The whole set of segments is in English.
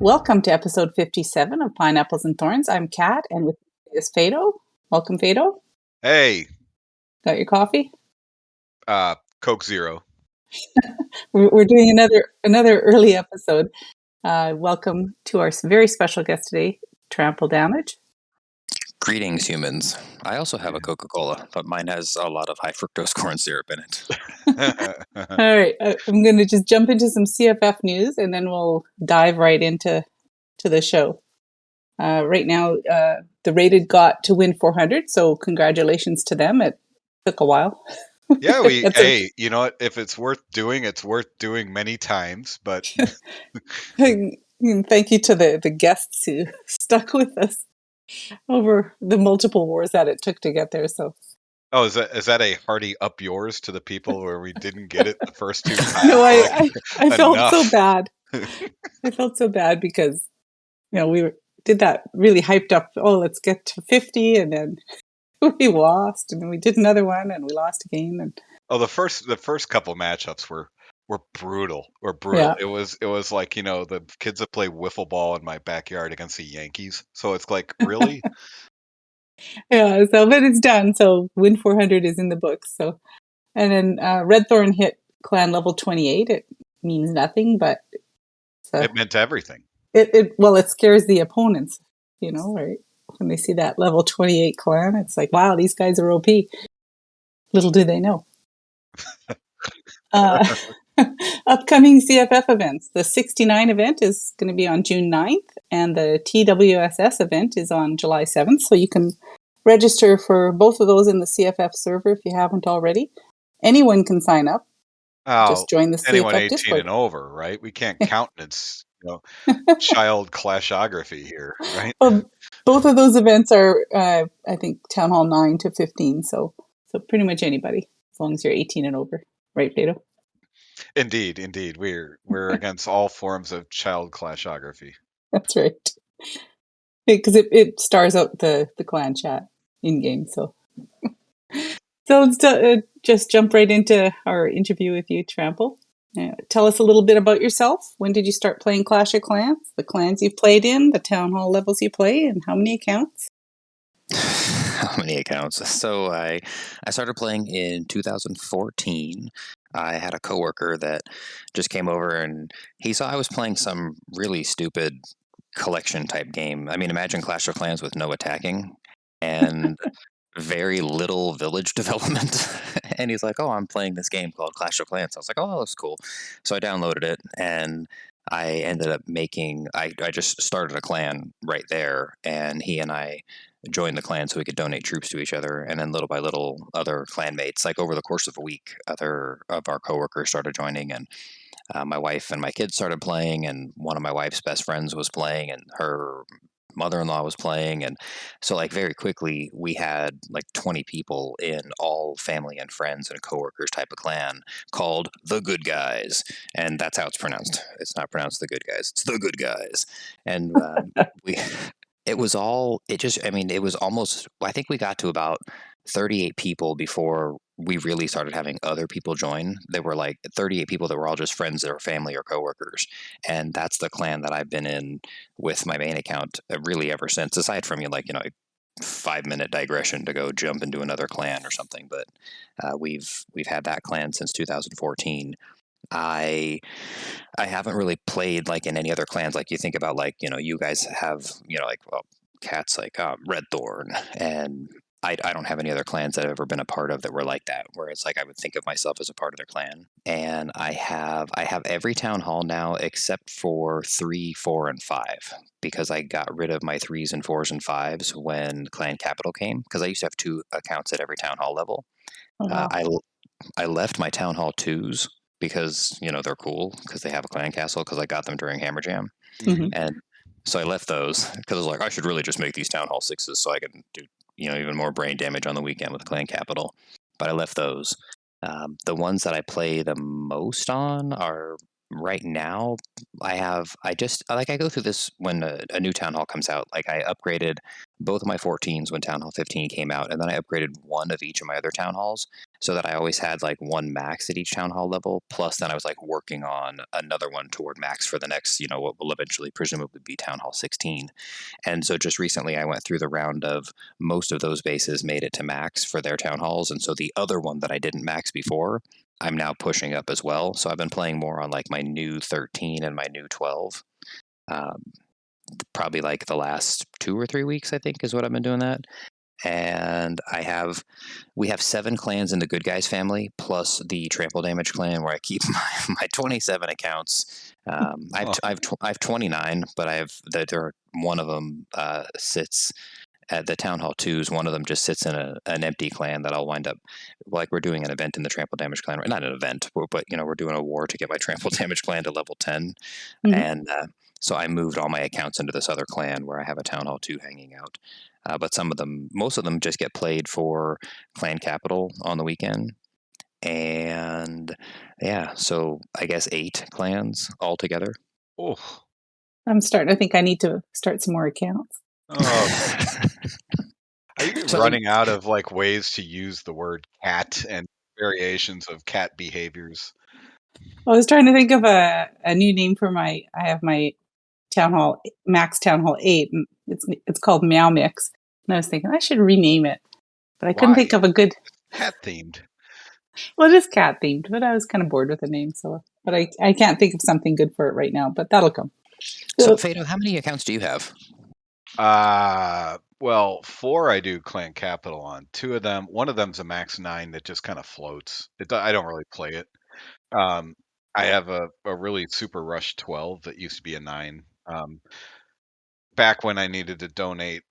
Welcome to episode 57 of Pineapples and Thorns. I'm Kat, and with me is Fado. Welcome, Fado. Hey, Got your coffee? Coke Zero. We're doing another early episode. Welcome to our very special guest today, Trample Damage. Greetings, humans. I also have a Coca-Cola, but mine has a lot of high fructose corn syrup in it. All right, I'm going to just jump into some CFF news, and then we'll dive right into the show. Right now, the Rated got to win 400, so congratulations to them. It took a while. Yeah, you know what? If it's worth doing many times, but Thank you to the guests who stuck with us over the multiple wars that it took to get there. So, is that a hearty up yours to the people where we didn't get it the first two times? no, I felt so enough. bad. I felt so bad because we did that really hyped up. Oh, let's get to 50, and then we lost, and then we did another one, and we lost again. And the first couple matchups were brutal. Yeah. It was like, the kids that play wiffle ball in my backyard against the Yankees. So it's like, really? Yeah, but it's done. So win 400 is in the books. So, and then Red Thorn hit clan level 28. It means nothing, but It meant everything. It scares the opponents, right? When they see that level 28 clan, it's like, wow, these guys are OP. Little do they know. Upcoming CFF events. The 69 event is going to be on June 9th, and the TWSS event is on July 7th. So you can register for both of those in the CFF server if you haven't already. Anyone can sign up. Just join the CFF anyone 18 Discord. and over, right? We can't countenance child clashography here, right? Well, both of those events are, I think, Town Hall 9 to 15. So pretty much anybody, as long as you're 18 and over, right, Pedro? Indeed, we're against all forms of child clashography. That's right, because it stars out the clan chat in game. So let's just jump right into our interview with you, Trample. Tell us a little bit about yourself. When did you start playing Clash of Clans? The clans you've played in, the town hall levels you play, and how many accounts? How many accounts? So I started playing in 2014. I had a coworker that just came over and he saw I was playing some really stupid collection type game. I mean, imagine Clash of Clans with no attacking and very little village development. And he's like, oh, I'm playing this game called Clash of Clans. I was like, oh, that's cool. So I downloaded it and I ended up I just started a clan right there, and he and I joined the clan so we could donate troops to each other. And then little by little, other clanmates, like over the course of a week, other of our coworkers started joining, and my wife and my kids started playing, and one of my wife's best friends was playing, and her mother-in-law was playing, and so like very quickly we had like 20 people in all family and friends and coworkers type of clan called the Good Guys, and that's how it's pronounced. It's not pronounced the Good Guys, it's the Good Guys. And it was almost, I think we got to about 38 people before we really started having other people join. There were like 38 people that were all just friends or family or coworkers. And that's the clan that I've been in with my main account really ever since, aside from, a 5-minute digression to go jump into another clan or something. But we've had that clan since 2014. I haven't really played like in any other clans. Like you think about you guys have, Cat's like Red Thorn, and I don't have any other clans that I've ever been a part of that were like that, where it's like I would think of myself as a part of their clan. And I have every town hall now except for 3, 4, and 5, because I got rid of my 3s and 4s and 5s when Clan Capital came, because I used to have 2 accounts at every town hall level. Oh, wow. I left my town hall 2s because they're cool, because they have a clan castle, because I got them during Hammer Jam. Mm-hmm. And so I left those because I was like, I should really just make these town hall 6s so I can do even more brain damage on the weekend with Clan Capital. But I left those. The ones that I play the most on are right now. I go through this when a new town hall comes out. Like I upgraded both of my 14s when Town Hall 15 came out, and then I upgraded one of each of my other Town Halls so that I always had like one max at each Town Hall level. Plus, then I was like working on another one toward max for the next, what will eventually presumably be Town Hall 16. And so just recently I went through the round of most of those bases made it to max for their Town Halls. And so the other one that I didn't max before, I'm now pushing up as well. So I've been playing more on like my new 13 and my new 12. Um, Probably like the last 2 or 3 weeks, I think, is what I've been doing that. And we have 7 clans in the Good Guys family, plus the Trample Damage clan, where I keep my 27 accounts. I have 29, but one of them sits at the Town Hall 2s. One of them just sits in an empty clan that I'll wind up, like, we're doing an event in the Trample Damage clan, not an event, but we're doing a war to get my Trample Damage clan to level 10. Mhm. And so I moved all my accounts into this other clan where I have a Town Hall 2 hanging out. But most of them just get played for Clan Capital on the weekend. And yeah, so I guess 8 clans altogether. Oh, I'm starting to think I need to start some more accounts. oh. Are you So- running out of like ways to use the word cat and variations of cat behaviors? I was trying to think of a new name for I have my Town Hall, Max Town Hall 8, and it's called Meow Mix. And I was thinking I should rename it, but I couldn't Why? think of a good, Cat themed. well, it is cat themed, but I was kind of bored with the name. So, but I can't think of something good for it right now, but that'll come. So Fado, how many accounts do you have? Well, 4 I do Clan Capital on. 2 of them, one of them's a max 9 that just kind of floats. I don't really play it. I have a really super rush 12 that used to be a 9. Back when I needed to donate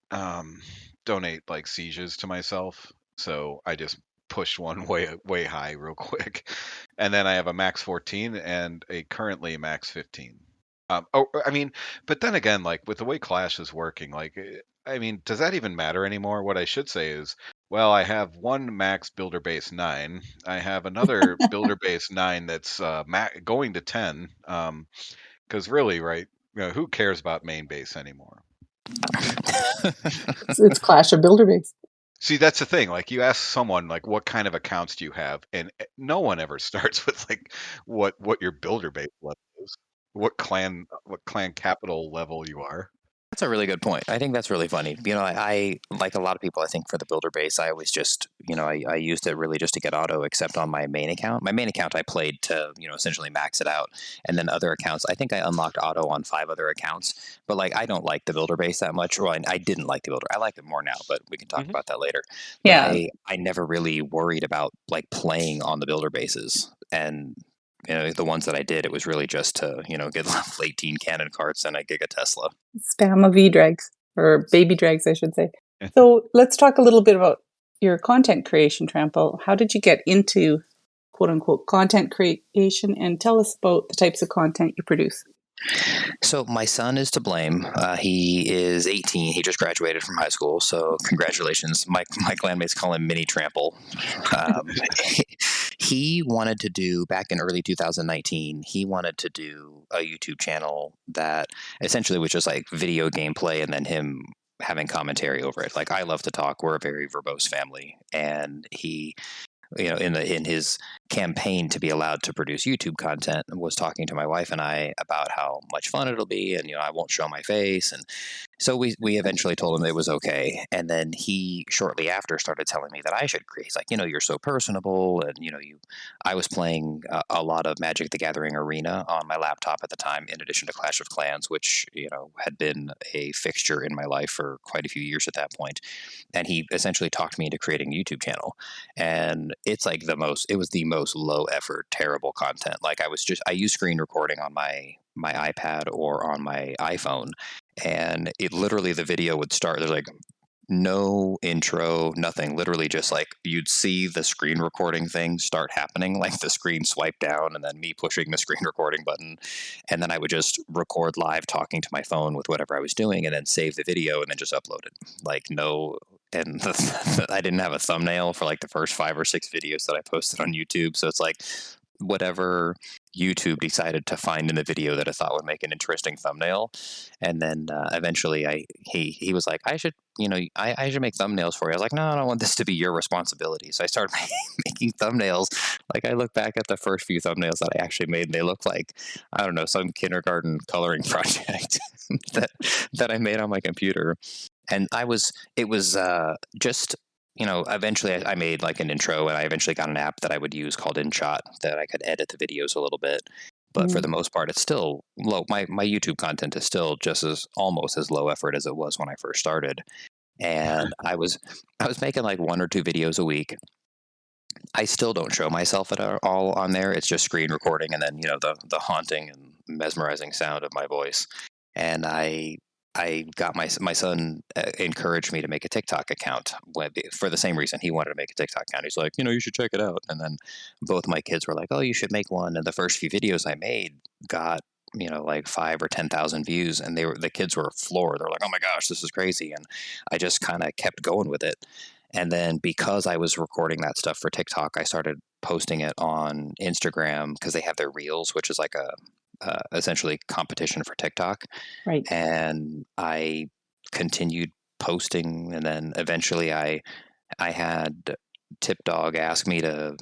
like sieges to myself, so I just pushed one way high real quick. And then I have a max 14 and a currently max 15. I mean, but then again, like with the way Clash is working, like, I mean, does that even matter anymore? What I should say is, well, I have one max builder base 9. I have another builder base 9 that's going to 10. Because really, right? Who cares about main base anymore? It's Clash of Builder Base. See, that's the thing. Like, you ask someone, like, what kind of accounts do you have, and no one ever starts with like what your builder base level is, what clan capital level you are. That's a really good point. I think that's really funny. I like a lot of people, I think for the builder base, I always just, I used it really just to get auto, except on my main account. My main account, I played to, essentially max it out. And then other accounts, I think I unlocked auto on 5 other accounts. But like, I don't like the builder base that much. Well, I didn't like the builder. I like it more now, but we can talk Mhm. about that later. But Yeah. I never really worried about like playing on the builder bases. And the ones that I did, it was really just to, get level 18 cannon carts and a Giga Tesla. Spam of V-Drags, or baby drags, I should say. So let's talk a little bit about your content creation, Trample. How did you get into quote unquote content creation, and tell us about the types of content you produce? So my son is to blame. He is 18. He just graduated from high school. So congratulations. My clanmates call him Mini Trample. He wanted to do, back in early 2019, he wanted to do a YouTube channel that essentially was just like video gameplay and then him having commentary over it. Like, I love to talk. We're a very verbose family. And he, in his campaign to be allowed to produce YouTube content, was talking to my wife and I about how much fun it'll be, and I won't show my face. And so we eventually told him it was okay. And then he shortly after started telling me that I should create. He's like, you're so personable, and I was playing a lot of Magic the Gathering Arena on my laptop at the time, in addition to Clash of Clans, which had been a fixture in my life for quite a few years at that point. And he essentially talked me into creating a YouTube channel. And it's like it was the most low effort, terrible content. Like, I use screen recording on my iPad or on my iPhone, and it literally, the video would start, there's like no intro, nothing, literally just like you'd see the screen recording thing start happening, like the screen swipe down and then me pushing the screen recording button. And then I would just record live talking to my phone with whatever I was doing, and then save the video and then just upload it. Like, no. And I didn't have a thumbnail for like the first 5 or 6 videos that I posted on YouTube. So it's like, whatever YouTube decided to find in the video that I thought would make an interesting thumbnail. And then eventually he was like, I should, I should make thumbnails for you. I was like, no, I don't want this to be your responsibility. So I started making thumbnails. Like, I look back at the first few thumbnails that I actually made, and they look like, I don't know, some kindergarten coloring project that I made on my computer. And it was just, eventually I made like an intro, and I eventually got an app that I would use called InShot that I could edit the videos a little bit. But for the most part, it's still low. My YouTube content is still just almost as low effort as it was when I first started. And I was making like 1 or 2 videos a week. I still don't show myself at all on there. It's just screen recording, and then the haunting and mesmerizing sound of my voice. And I got my son encouraged me to make a TikTok account for the same reason. He wanted to make a TikTok account. He's like, you should check it out. And then both my kids were like, oh, you should make one. And the first few videos I made got like 5 or 10,000 views, and the kids were floored. They're like, oh my gosh, this is crazy. And I just kind of kept going with it. And then because I was recording that stuff for TikTok, I started posting it on Instagram because they have their Reels, which is like a essentially competition for TikTok. Right. And I continued posting, and then eventually I had Tip Dog ask me to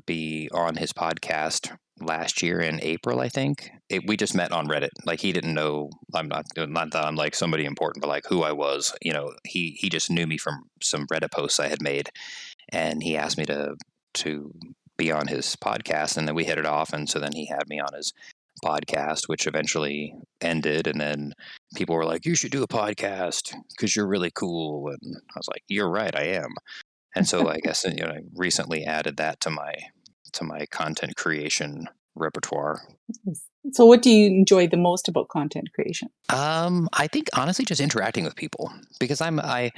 be on his podcast last year in April, I think. We just met on Reddit. Like, he didn't know not that I'm like somebody important, but like who I was. He just knew me from some Reddit posts I had made, and he asked me to be on his podcast, and then we hit it off. And so then he had me on his podcast, which eventually ended. And then people were like, you should do a podcast because you're really cool. And I was like, you're right, I am. And so I guess I recently added that to my content creation repertoire. So what do you enjoy the most about content creation? I think honestly just interacting with people, because I'm a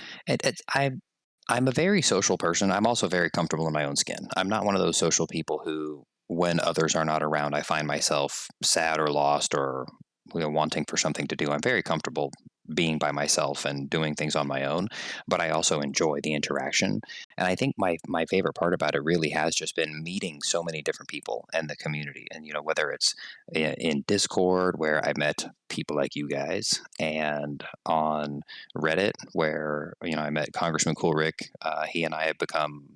very social person. I'm also very comfortable in my own skin. I'm not one of those social people who, when others are not around, I find myself sad or lost or wanting for something to do. I'm very comfortable being by myself and doing things on my own, but I also enjoy the interaction. And I think my favorite part about it really has just been meeting so many different people and the community. And whether it's in Discord, where I met people like you guys, and on Reddit, where I met Congressman Cool Rick. He and I have become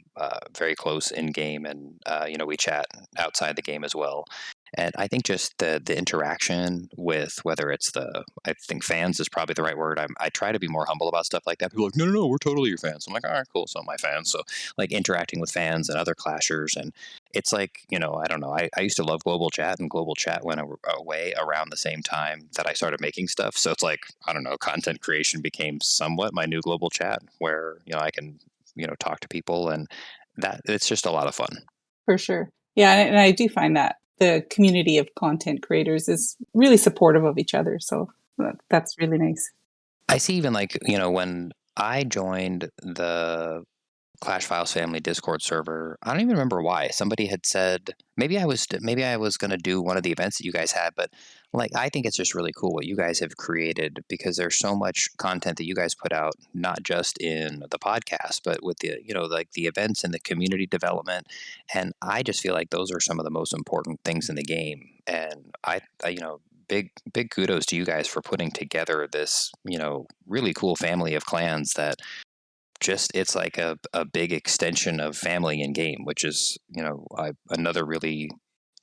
very close in game, and we chat outside the game as well. And I think just the interaction with, whether it's I think fans is probably the right word. I try to be more humble about stuff like that. People are like, no, we're totally your fans. I'm like, all right, cool. So my fans. So like interacting with fans and other clashers. And it's like, I don't know. I used to love Global Chat, and Global Chat went away around the same time that I started making stuff. So it's like, I don't know, content creation became somewhat my new Global Chat, where, I can, talk to people, and that it's just a lot of fun. For sure. Yeah. And I do find that the community of content creators is really supportive of each other. So that's really nice. I see, even like, when I joined the Clash Files family Discord server, I don't even remember why. Somebody had said maybe I was going to do one of the events that you guys had, but like, I think it's just really cool what you guys have created, because there's so much content that you guys put out, not just in the podcast, but with the like the events and the community development. And I just feel like those are some of the most important things in the game. And I big kudos to you guys for putting together this really cool family of clans that it's like a big extension of family in game, which is another really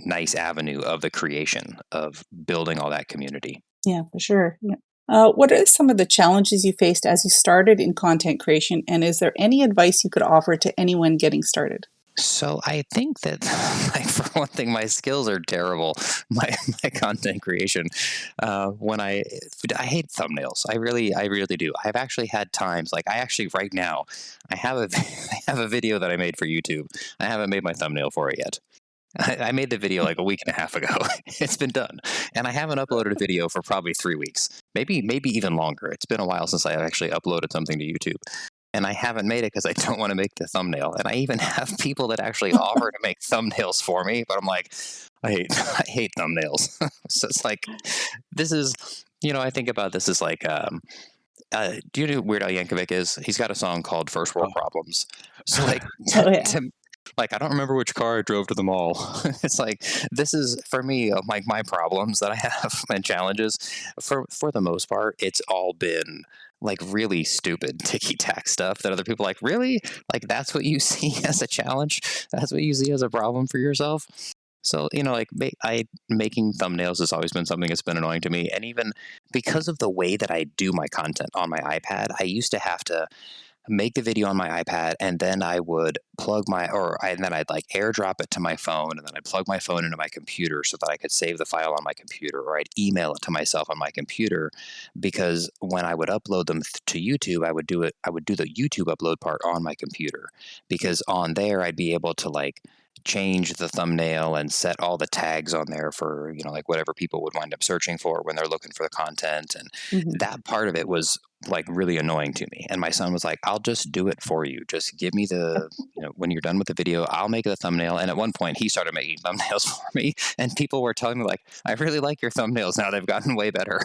nice avenue of the creation of building all that community. Yeah, for sure. Yeah. What are some of the challenges you faced as you started in content creation, and is there any advice you could offer to anyone getting started? So I think that, like, for one thing, my skills are terrible. My content creation, when I hate thumbnails. I really do. I've actually had times, like, right now, I have a I have a video that I made for YouTube. I haven't made my thumbnail for it yet. I made the video like a week and a half ago. It's been done, and I haven't uploaded a video for probably 3 weeks, maybe even longer. It's been a while since I actually uploaded something to YouTube. And I haven't made it because I don't want to make the thumbnail. And I even have people that actually offer to make thumbnails for me, but I'm like, I hate thumbnails. So it's like, this is, I think about this as like, do you know who Weird Al Yankovic is? He's got a song called First World Problems. So like, Oh, yeah. Like, I don't remember which car I drove to the mall. It's like, this is for me, like my problems that I have and challenges. For the most part, it's all been like really stupid ticky tack stuff that other people are like, really? Like, that's what you see as a challenge? That's what you see as a problem for yourself? So, like making thumbnails has always been something that's been annoying to me. And even because of the way that I do my content on my iPad, I used to have to make the video on my iPad, and then I would and then I'd like airdrop it to my phone, and then I'd plug my phone into my computer so that I could save the file on my computer, or I'd email it to myself on my computer, because when I would upload them to YouTube, I would do the YouTube upload part on my computer, because on there I'd be able to like change the thumbnail and set all the tags on there for like whatever people would wind up searching for when they're looking for the content. And Mhm. that part of it was like really annoying to me. And my son was like, I'll just do it for you. Just give me when you're done with the video, I'll make the thumbnail. And at one point he started making thumbnails for me, and people were telling me like, I really like your thumbnails now. They've gotten way better.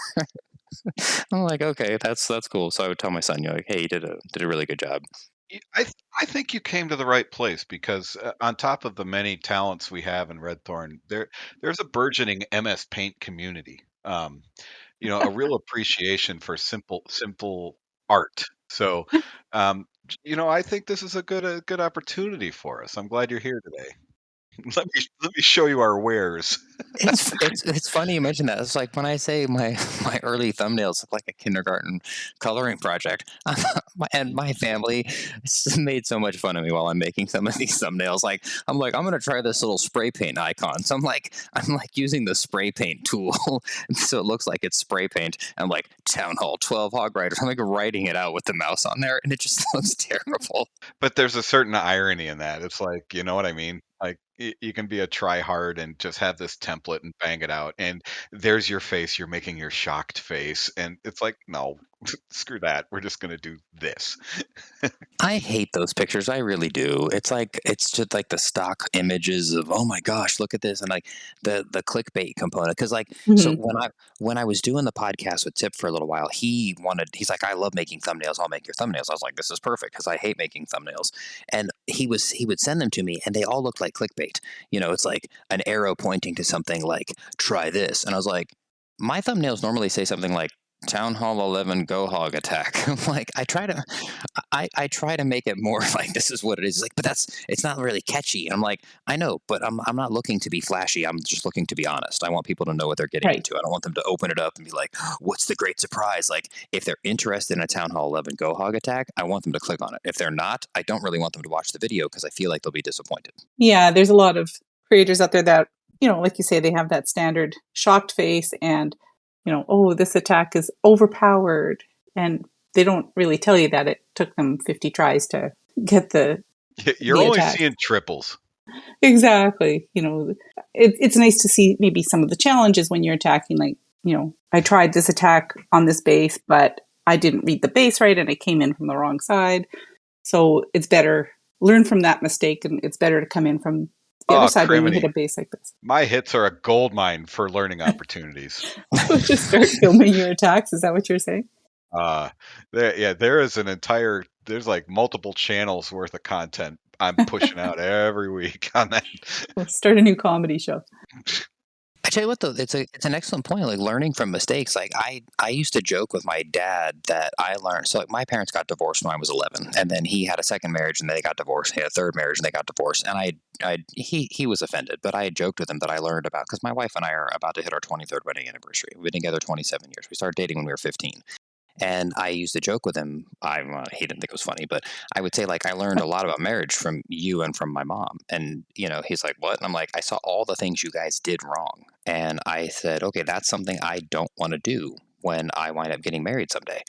I'm like, okay, that's cool. So I would tell my son, like, hey, you did a really good job. I think you came to the right place because, on top of the many talents we have in Redthorn, there's a burgeoning MS Paint community. A real appreciation for simple art. So, I think this is a good opportunity for us. I'm glad you're here today. Let me show you our wares. It's funny you mention that. It's like when I say my my early thumbnails look like a kindergarten coloring project, and my family made so much fun of me while I'm making some of these thumbnails. Like I'm gonna try this little spray paint icon. So I'm like using the spray paint tool, so it looks like it's spray paint. I'm like Town Hall 12 Hog Riders. I'm like writing it out with the mouse on there, and it just looks terrible. But there's a certain irony in that. It's like, you know what I mean? Like, you can be a try hard and just have this template and bang it out, and there's your face. You're making your shocked face, and it's like, no, screw that. We're just gonna do this. I hate those pictures. I really do. It's just like the stock images of oh my gosh, look at this, and like the clickbait component. Because like so Mhm. when I was doing the podcast with Tip for a little while, he's like, I love making thumbnails. I'll make your thumbnails. I was like, this is perfect because I hate making thumbnails. And he would send them to me, and they all looked like clickbait. It's like an arrow pointing to something like try this, and I was like, my thumbnails normally say something like Town Hall 11 Go Hog Attack. I'm like, I try to make it more like this is what it is. Like, but it's not really catchy. I'm like, I know, but I'm not looking to be flashy. I'm just looking to be honest. I want people to know what they're getting Right. into. I don't want them to open it up and be like, what's the great surprise? Like, if they're interested in a Town Hall 11 Go Hog Attack, I want them to click on it. If they're not, I don't really want them to watch the video because I feel like they'll be disappointed. Yeah, there's a lot of creators out there that, like you say, they have that standard shocked face and, oh, this attack is overpowered. And they don't really tell you that it took them 50 tries to get You're the only attack. seeing triples. Exactly. It's nice to see maybe some of the challenges when you're attacking. Like, I tried this attack on this base, but I didn't read the base right and it came in from the wrong side. So it's better learn from that mistake, and it's better to come in from the other Oh, side when you hit criminy. a base like this. My hits are a gold mine for learning opportunities. So just start filming your attacks. Is that what you're saying? Uh, there's like multiple channels worth of content I'm pushing out every week on that. We'll start a new comedy show. I tell you what, though, it's an excellent point. Like learning from mistakes. Like I used to joke with my dad that I learned. So like my parents got divorced when I was 11, and then he had a second marriage and they got divorced. He had a third marriage and they got divorced. And he was offended, but I had joked with him that I learned about because my wife and I are about to hit our 23rd wedding anniversary. We've been together 27 years. We started dating when we were 15. And I used to joke with him. He didn't think it was funny, but I would say like I learned a lot about marriage from you and from my mom. And he's like, "What?" And I'm like, "I saw all the things you guys did wrong." And I said, "Okay, that's something I don't want to do when I wind up getting married someday."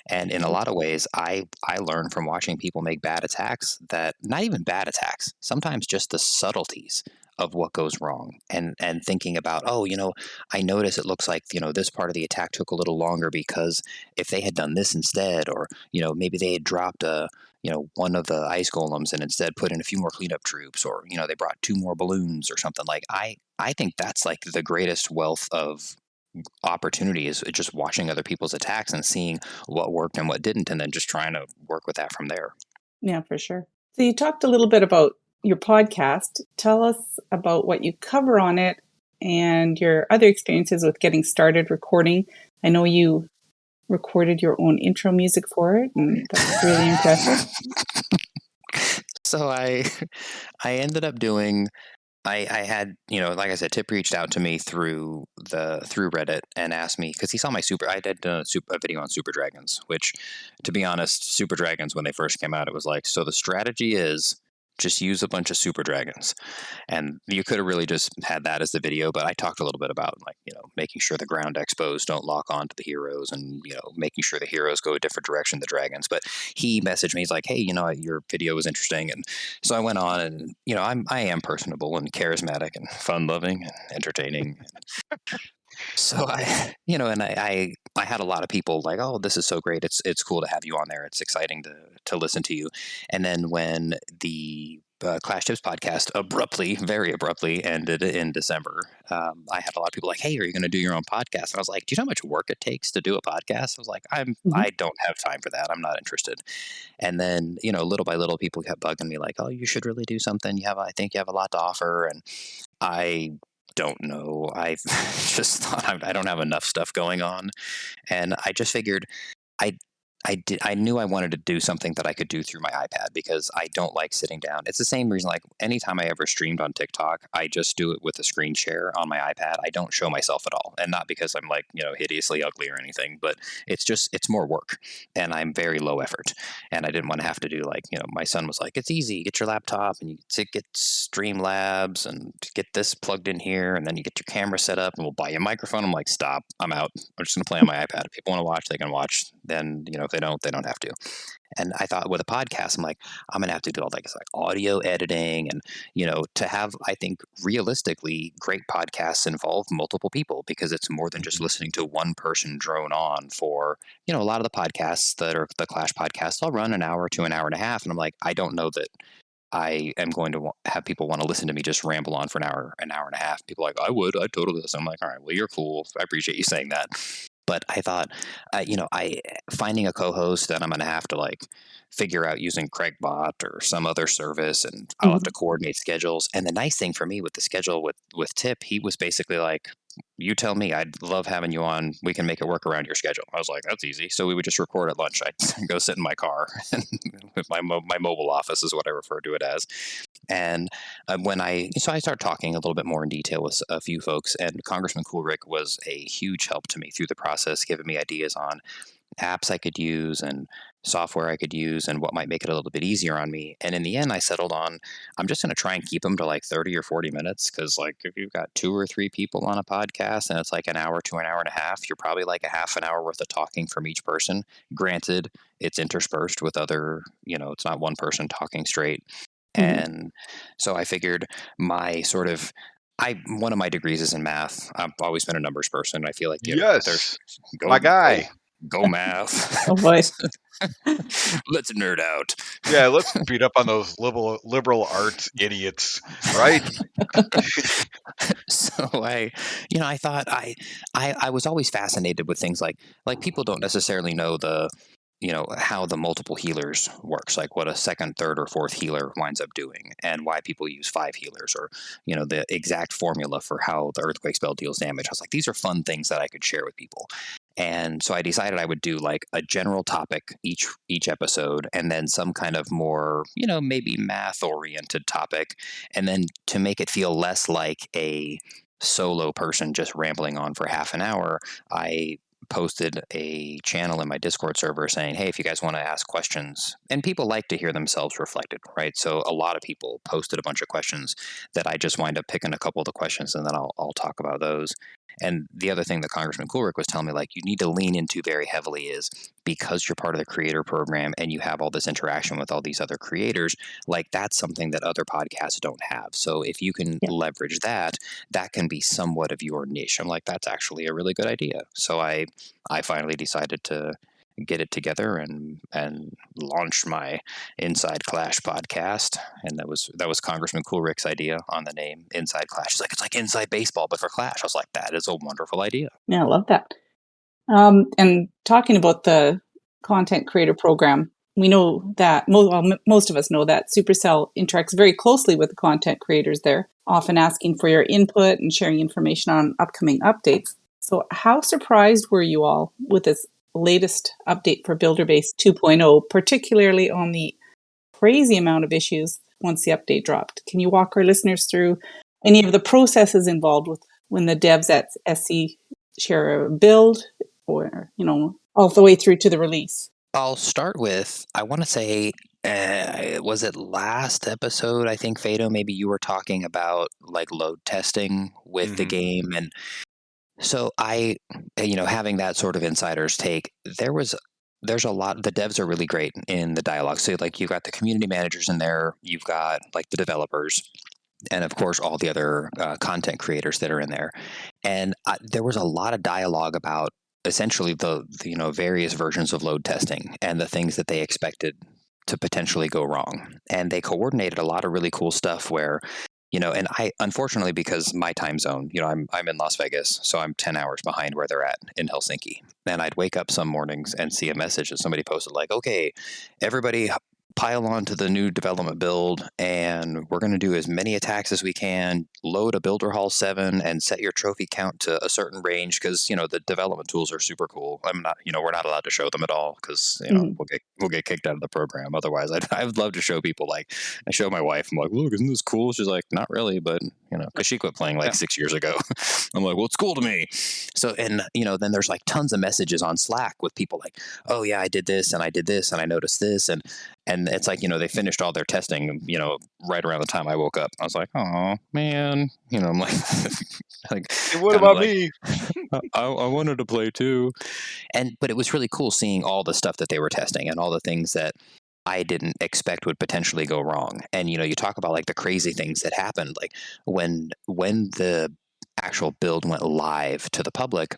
And in a lot of ways, I learned from watching people make bad attacks that not even bad attacks, sometimes just the subtleties of what goes wrong and thinking about, oh, I notice it looks like, this part of the attack took a little longer because if they had done this instead, or maybe they had dropped one of the ice golems and instead put in a few more cleanup troops, or they brought two more balloons or something. Like I think that's like the greatest wealth of opportunity is just watching other people's attacks and seeing what worked and what didn't, and then just trying to work with that from there. Yeah, for sure. So you talked a little bit about your podcast. Tell us about what you cover on it and your other experiences with getting started recording. I know you recorded your own intro music for it, and that was really impressive. So I ended up doing. I had, like I said, Tip reached out to me through Reddit and asked me because he saw my I did a video on Super Dragons, which, to be honest, Super Dragons when they first came out, it was like, so the strategy is just use a bunch of Super Dragons. And you could have really just had that as the video, but I talked a little bit about, like, making sure the ground expos don't lock onto the heroes, and making sure the heroes go a different direction than the dragons. But he messaged me, he's like, hey, your video was interesting. And so I went on, and I am personable and charismatic and fun loving and entertaining. So I had a lot of people like, oh, this is so great. It's cool to have you on there. It's exciting to listen to you. And then when the Clash Tips podcast very abruptly ended in December, I had a lot of people like, hey, are you going to do your own podcast? And I was like, do you know how much work it takes to do a podcast? I was like, Mhm. I don't have time for that. I'm not interested. And then, little by little, people kept bugging me like, oh, you should really do something. I think you have a lot to offer. And I don't know. I just thought I don't have enough stuff going on, and I just figured I I knew I wanted to do something that I could do through my iPad because I don't like sitting down. It's the same reason, like, anytime I ever streamed on TikTok, I just do it with a screen share on my iPad. I don't show myself at all. And not because I'm, like, hideously ugly or anything, but it's more work, and I'm very low effort. And I didn't want to have to do, like, my son was like, it's easy, get your laptop and you get Streamlabs and get this plugged in here, and then you get your camera set up and we'll buy you a microphone. I'm like, stop, I'm out. I'm just gonna play on my iPad. If people want to watch, they can watch. Then, if they don't have to. And I thought with a podcast, I'm like, I'm gonna have to do all, like, it's like audio editing, and to have, I think, realistically, great podcasts involve multiple people because it's more than just Mhm. listening to one person drone on for, a lot of the podcasts that are the Clash podcasts, I'll run an hour to an hour and a half, and I'm like, I don't know that I am going to have people want to listen to me just ramble on for an hour and a half. People are like, I'd totally listen. I'm like, all right, well, you're cool. I appreciate you saying that. But I thought, I finding a co-host that I'm going to have to, like, figure out using Craigbot or some other service, and I'll have to Mhm. coordinate schedules. And the nice thing for me with the schedule with Tip, he was basically like, you tell me, I'd love having you on. We can make it work around your schedule. I was like, that's easy. So we would just record at lunch. I'd go sit in my car, and with my mobile office is what I refer to it as. And so I started talking a little bit more in detail with a few folks, and Congressman Coolrick was a huge help to me through the process, giving me ideas on apps I could use and software I could use and what might make it a little bit easier on me. And in the end, I settled on, I'm just going to try and keep them to like 30 or 40 minutes. Cause, like, if you've got 2 or 3 people on a podcast and it's like an hour to an hour and a half, you're probably like a half an hour worth of talking from each person. Granted, it's interspersed with other, it's not one person talking straight. Mhm. And so I figured my sort of, one of my degrees is in math. I've always been a numbers person. I feel like, there's Yes, my go, guy. go math. Oh boy. Let's nerd out. Yeah, let's beat up on those liberal arts idiots, right? So I thought I was always fascinated with things like people don't necessarily know how the multiple healers works, like what a second, third, or fourth healer winds up doing, and why people use 5 healers, or the exact formula for how the earthquake spell deals damage. I was like, these are fun things that I could share with people. And so I decided I would do like a general topic each episode, and then some kind of more, maybe math oriented topic, and then to make it feel less like a solo person just rambling on for half an hour, I posted a channel in my Discord server saying, hey, if you guys want to ask questions, and people like to hear themselves reflected, right? So a lot of people posted a bunch of questions that I just wind up picking a couple of the questions, and then I'll talk about those. And the other thing that Congressman Coolrick was telling me, like, you need to lean into very heavily is because you're part of the creator program and you have all this interaction with all these other creators, like, that's something that other podcasts don't have. So if you can Yeah. leverage that, that can be somewhat of your niche. I'm like, that's actually a really good idea. So I finally decided to get it together and launch my Inside Clash podcast. And that was Congressman Coolrick's idea on the name Inside Clash. He's like, it's like Inside Baseball but for Clash. I was like, that is a wonderful idea. Yeah, I love that. And talking about the content creator program, we know that most of us know that Supercell interacts very closely with the content creators there, often asking for your input and sharing information on upcoming updates. So how surprised were you all with this latest update for Builderbase 2.0, particularly on the crazy amount of issues once the update dropped? Can you walk our listeners through any of the processes involved with when the devs at SC share a build, or all the way through to the release? I'll start with, I want to say, was it last episode? I think, Fado, maybe you were talking about like load testing with the game. And so having that sort of insider's take, there's a lot, the devs are really great in the dialogue. So like you've got the community managers in there, you've got like the developers, and of course all the other content creators that are in there. And there was a lot of dialogue about essentially the various versions of load testing and the things that they expected to potentially go wrong. And they coordinated a lot of really cool stuff where, and I, unfortunately, because my time zone, I'm in Las Vegas, so I'm 10 hours behind where they're at in Helsinki. And I'd wake up some mornings and see a message that somebody posted like, okay, everybody pile on to the new development build, and we're going to do as many attacks as we can, load a Builder Hall 7 and set your trophy count to a certain range, because the development tools are super cool. I'm not, we're not allowed to show them at all because we'll get kicked out of the program otherwise. I would love to show people, like I show my wife, I'm like, look, isn't this cool? She's like, not really, but because she quit playing like 6 years ago. I'm like, well, it's cool to me. So, and then there's like tons of messages on Slack with people like, oh yeah, I did this and I did this and I noticed this, and it's like, they finished all their testing, right around the time I woke up. I was like, oh man, I'm like, like, hey, what about like, me? I wanted to play too. But it was really cool seeing all the stuff that they were testing and all the things that I didn't expect would potentially go wrong. And, you talk about like the crazy things that happened, like when the actual build went live to the public.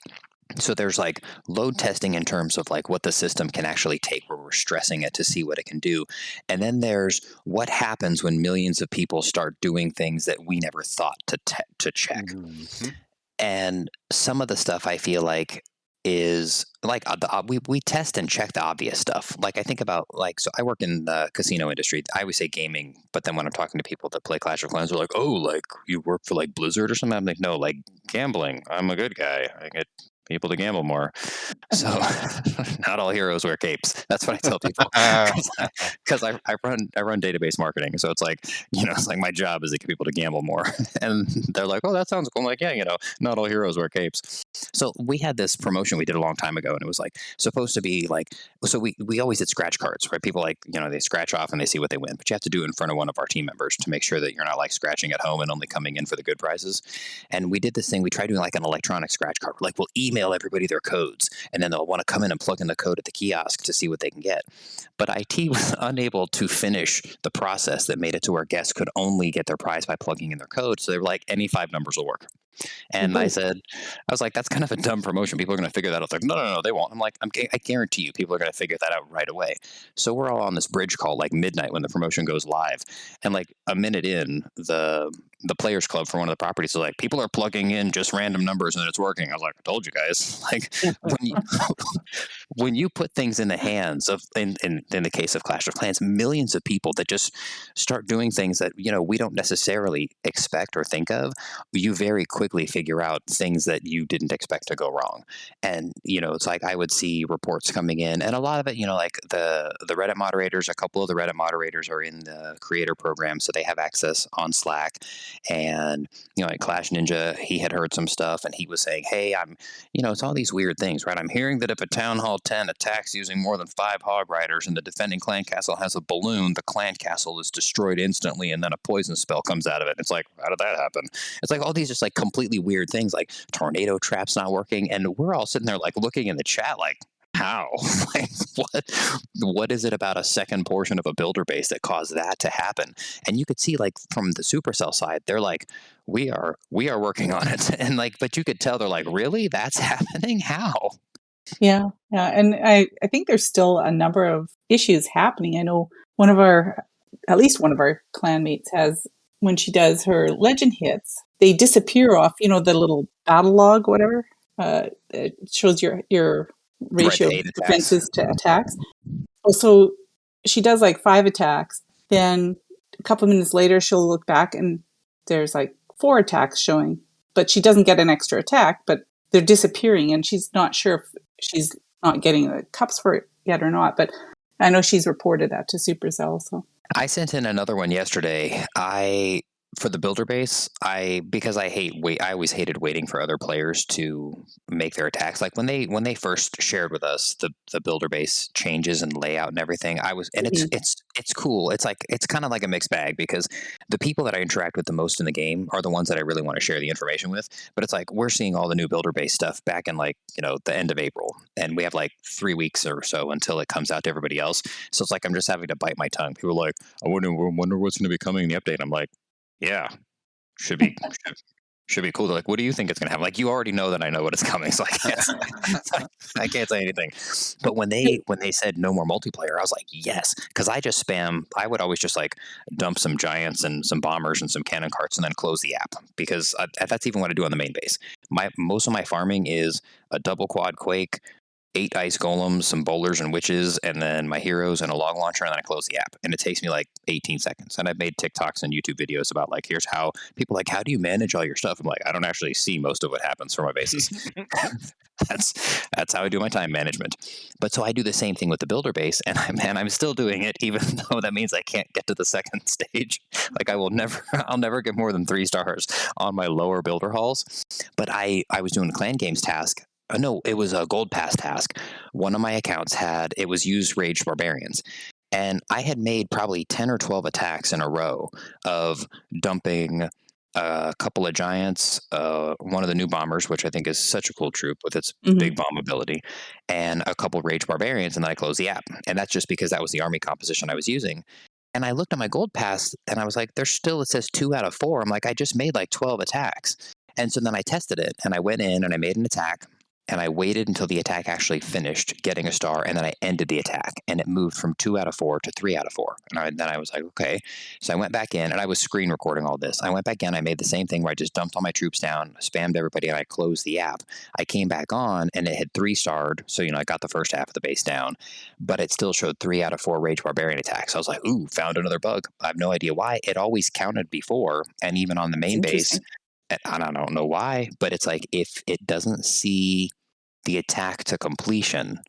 So there's like load testing in terms of like what the system can actually take, where we're stressing it to see what it can do. And then there's what happens when millions of people start doing things that we never thought to check. And some of the stuff I feel like is like we test and check the obvious stuff. Like I think about so I work in the casino industry. I always say gaming, but then when I'm talking to people that play Clash of Clans, they're like, "Oh, like you work for like Blizzard or something?" I'm like, "No, like gambling. I'm a good guy. I get people to gamble more." So not all heroes wear capes. That's what I tell people because I run database marketing. So it's like, it's like my job is to get people to gamble more. And they're like, oh, that sounds cool. I'm like, yeah, not all heroes wear capes. So we had this promotion we did a long time ago, and it was like supposed to be like, so we always did scratch cards, right? People like, they scratch off and they see what they win, but you have to do it in front of one of our team members to make sure that you're not like scratching at home and only coming in for the good prizes. And we did this thing. We tried doing like an electronic scratch card. Like we'll email everybody their codes, and then they'll want to come in and plug in the code at the kiosk to see what they can get. But IT was unable to finish the process that made it to where guests could only get their prize by plugging in their code. So they were like, any 5 numbers will work. And I was like, that's kind of a dumb promotion. People are going to figure that out. It's like, no, they won't. I'm like, I guarantee you people are going to figure that out right away. So we're all on this bridge call like midnight when the promotion goes live. And like a minute in, the players club for one of the properties is like, people are plugging in just random numbers and it's working. I was like, I told you guys. Like when you put things in the hands of, in the case of Clash of Clans, millions of people that just start doing things that, we don't necessarily expect or think of, you very quickly figure out things that you didn't expect to go wrong. And, it's like I would see reports coming in, and a lot of it, like the Reddit moderators, a couple of the Reddit moderators are in the creator program, so they have access on Slack. And, like Clash Ninja, he had heard some stuff and he was saying, hey, it's all these weird things, right? I'm hearing that if a Town Hall 10 attacks using more than 5 Hog Riders and the defending clan castle has a balloon, the clan castle is destroyed instantly and then a poison spell comes out of it. It's like, how did that happen? It's like all these just like completely weird things, like tornado traps not working. And we're all sitting there like looking in the chat like, how? Like what is it about a second portion of a builder base that caused that to happen? And you could see like from the Supercell side, they're like, we are working on it. And like, but you could tell they're like, really? That's happening? How? Yeah. And I think there's still a number of issues happening. I know at least one of our clanmates has, when she does her legend hits, they disappear off, the little battle log, whatever. It shows your ratio of defenses to attacks. Also, she does like 5 attacks. Then a couple minutes later, she'll look back and there's like 4 attacks showing, but she doesn't get an extra attack, but they're disappearing, and she's not sure if she's not getting the cups for it yet or not. But I know she's reported that to Supercell. So I sent in another one yesterday. For the builder base, because I always hated waiting for other players to make their attacks. Like when they first shared with us the builder base changes and layout and everything, it's cool. It's kind of like a mixed bag, because the people that I interact with the most in the game are the ones that I really want to share the information with. But it's like we're seeing all the new builder base stuff back in the end of April, and we have like 3 weeks or so until it comes out to everybody else. So it's like I'm just having to bite my tongue. People are like, I wonder what's going to be coming in the update. I'm like, yeah, should be should be cool. They're like, what do you think it's gonna happen? Like, you already know that I know what is coming, so I can't say anything. But when they said no more multiplayer, I was like, yes, because I would always just like dump some giants and some bombers and some cannon carts and then close the app, because that's even what I do on the main base. Most of my farming is a double quad quake, 8 ice golems, some bowlers and witches, and then my heroes and a log launcher, and then I close the app. And it takes me like 18 seconds. And I've made TikToks and YouTube videos about like, here's how people like, how do you manage all your stuff? I'm like, I don't actually see most of what happens from my bases. That's how I do my time management. But so I do the same thing with the builder base, and I'm still doing it, even though that means I can't get to the second stage. Like I'll never get more than 3 stars on my lower builder halls. But I was doing a clan games task. No, it was a gold pass task. One of my accounts it was used raged barbarians. And I had made probably 10 or 12 attacks in a row of dumping a couple of giants, one of the new bombers, which I think is such a cool troop with its big bomb ability, and a couple of rage barbarians, and then I closed the app. And that's just because that was the army composition I was using. And I looked at my gold pass and I was like, it says 2 out of 4. I'm like, I just made like 12 attacks. And so then I tested it, and I went in and I made an attack. And I waited until the attack actually finished getting a star, and then I ended the attack, and it moved from 2 out of 4 to 3 out of 4. And then I was like, okay. So I went back in, and I was screen recording all this. I went back in, I made the same thing where I just dumped all my troops down, spammed everybody, and I closed the app. I came back on, and it had 3-starred, so I got the first half of the base down, but it still showed 3 out of 4 Rage Barbarian attacks. I was like, ooh, found another bug. I have no idea why. It always counted before, and even on the main base, I don't know why, but it's like if it doesn't see the attack to completion,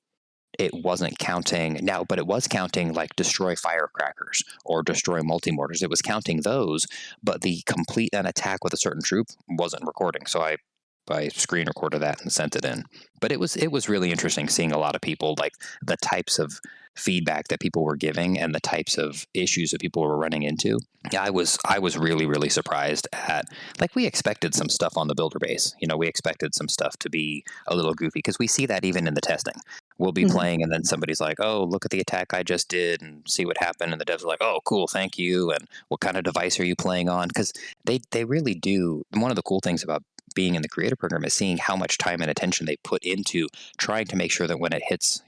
it wasn't counting now, but it was counting like destroy firecrackers or destroy multi-mortars. It was counting those, but the complete an attack with a certain troop wasn't recording. So I screen recorded that and sent it in. But it was really interesting seeing a lot of people, like the types of feedback that people were giving and the types of issues that people were running into. Yeah, I was really, really surprised at, like, we expected some stuff on the builder base. We expected some stuff to be a little goofy, because we see that even in the testing. We'll be playing, and then somebody's like, oh, look at the attack I just did and see what happened. And the devs are like, oh, cool, thank you. And what kind of device are you playing on? Because they really do. One of the cool things about being in the creator program is seeing how much time and attention they put into trying to make sure that when it hits,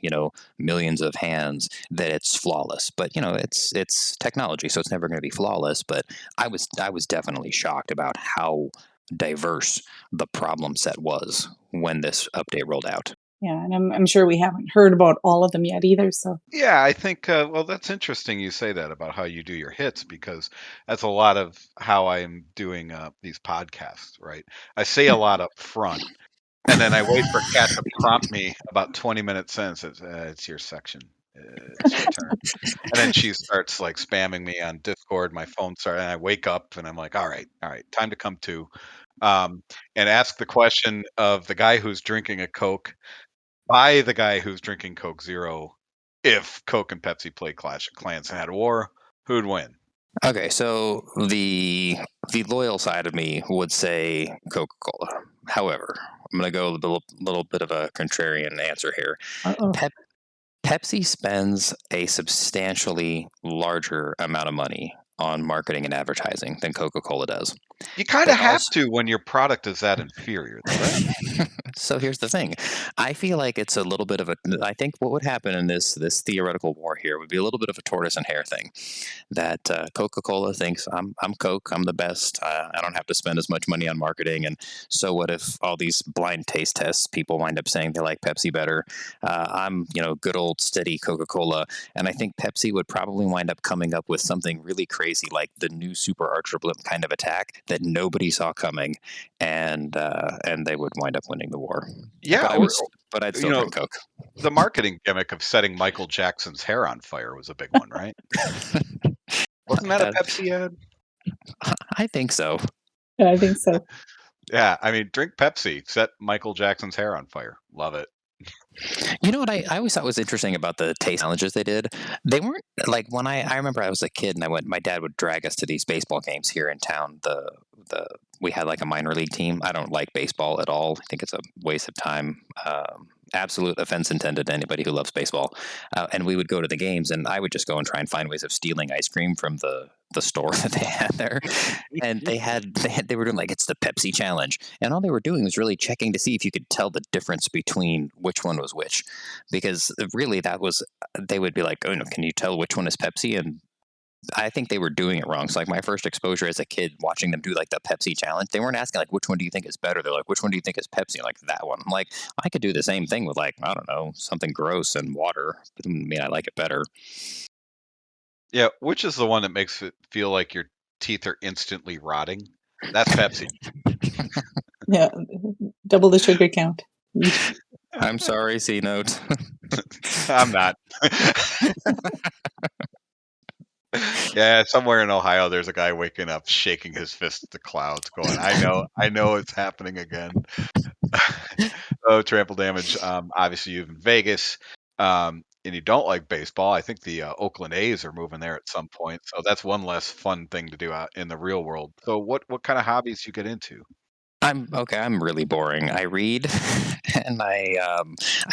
millions of hands, that it's flawless. But it's technology, so it's never going to be flawless. But I was definitely shocked about how diverse the problem set was when this update rolled out. Yeah, and I'm sure we haven't heard about all of them yet either. So Yeah, I think, well, that's interesting you say that about how you do your hits, because that's a lot of how I'm doing these podcasts, right? I say a lot up front, and then I wait for Kat to prompt me about 20 minutes in. Says, it's your section. It's your turn. And then she starts like spamming me on Discord. My phone starts, and I wake up and I'm like, all right, time to come to. And ask the question of the guy who's drinking a Coke by the guy who's drinking Coke Zero. If Coke and Pepsi played Clash of Clans and had a war, who'd win? Okay, so the loyal side of me would say Coca-Cola. However, I'm going to go a little bit of a contrarian answer here. Pepsi spends a substantially larger amount of money on marketing and advertising than Coca-Cola does. You kinda They have also to when your product is that inferior though, right? So here's the thing. I feel like it's a little bit of a I think what would happen in this theoretical war here would be a little bit of a tortoise and hare thing. That Coca-Cola thinks I'm Coke, I'm the best. I don't have to spend as much money on marketing. And so what if all these blind taste tests people wind up saying they like Pepsi better? I'm good old steady Coca-Cola, and I think Pepsi would probably wind up coming up with something really crazy like the new super ultra blimp kind of attack that nobody saw coming, and they would wind up winning the war. Yeah, But I would, but I'd you still know, drink Coke. the marketing gimmick of setting Michael Jackson's hair on fire was a big one, right? Wasn't that a that Pepsi ad? Mm-hmm. I think so. Yeah, I think so. Yeah, I mean, drink Pepsi, set Michael Jackson's hair on fire. Love it. You know what I always thought was interesting about the taste challenges they did? They weren't like when I remember I was a kid and I went. My dad would drag us to these baseball games here in town. The We had like a minor league team. I don't like baseball at all. I think it's a waste of time. Absolute offense intended to anybody who loves baseball. And we would go to the games, and I would just go and try and find ways of stealing ice cream from the store that they had there. And they were doing like it's the Pepsi challenge, and all they were doing was really checking to see if you could tell the difference between which one was which, because really that was they would be like, oh no, can you tell which one is Pepsi? And I think they were doing it wrong. So like my first exposure as a kid watching them do like the Pepsi challenge, they weren't asking like which one do you think is better. They're like, which one do you think is Pepsi? Like that one. I'm like, I could do the same thing with like, I don't know, something gross and water. But doesn't mean I like it better. Yeah, which is the one that makes it feel like your teeth are instantly rotting? That's Pepsi. Yeah, double the sugar count. I'm sorry, C note. I'm not. Yeah, somewhere in Ohio, there's a guy waking up, shaking his fist at the clouds, going, I know it's happening again." Oh, trample damage. Obviously, you live in Vegas, and you don't like baseball. I think the Oakland A's are moving there at some point, so that's one less fun thing to do out in the real world. So, what kind of hobbies you get into? I'm okay. I'm really boring. I read, and I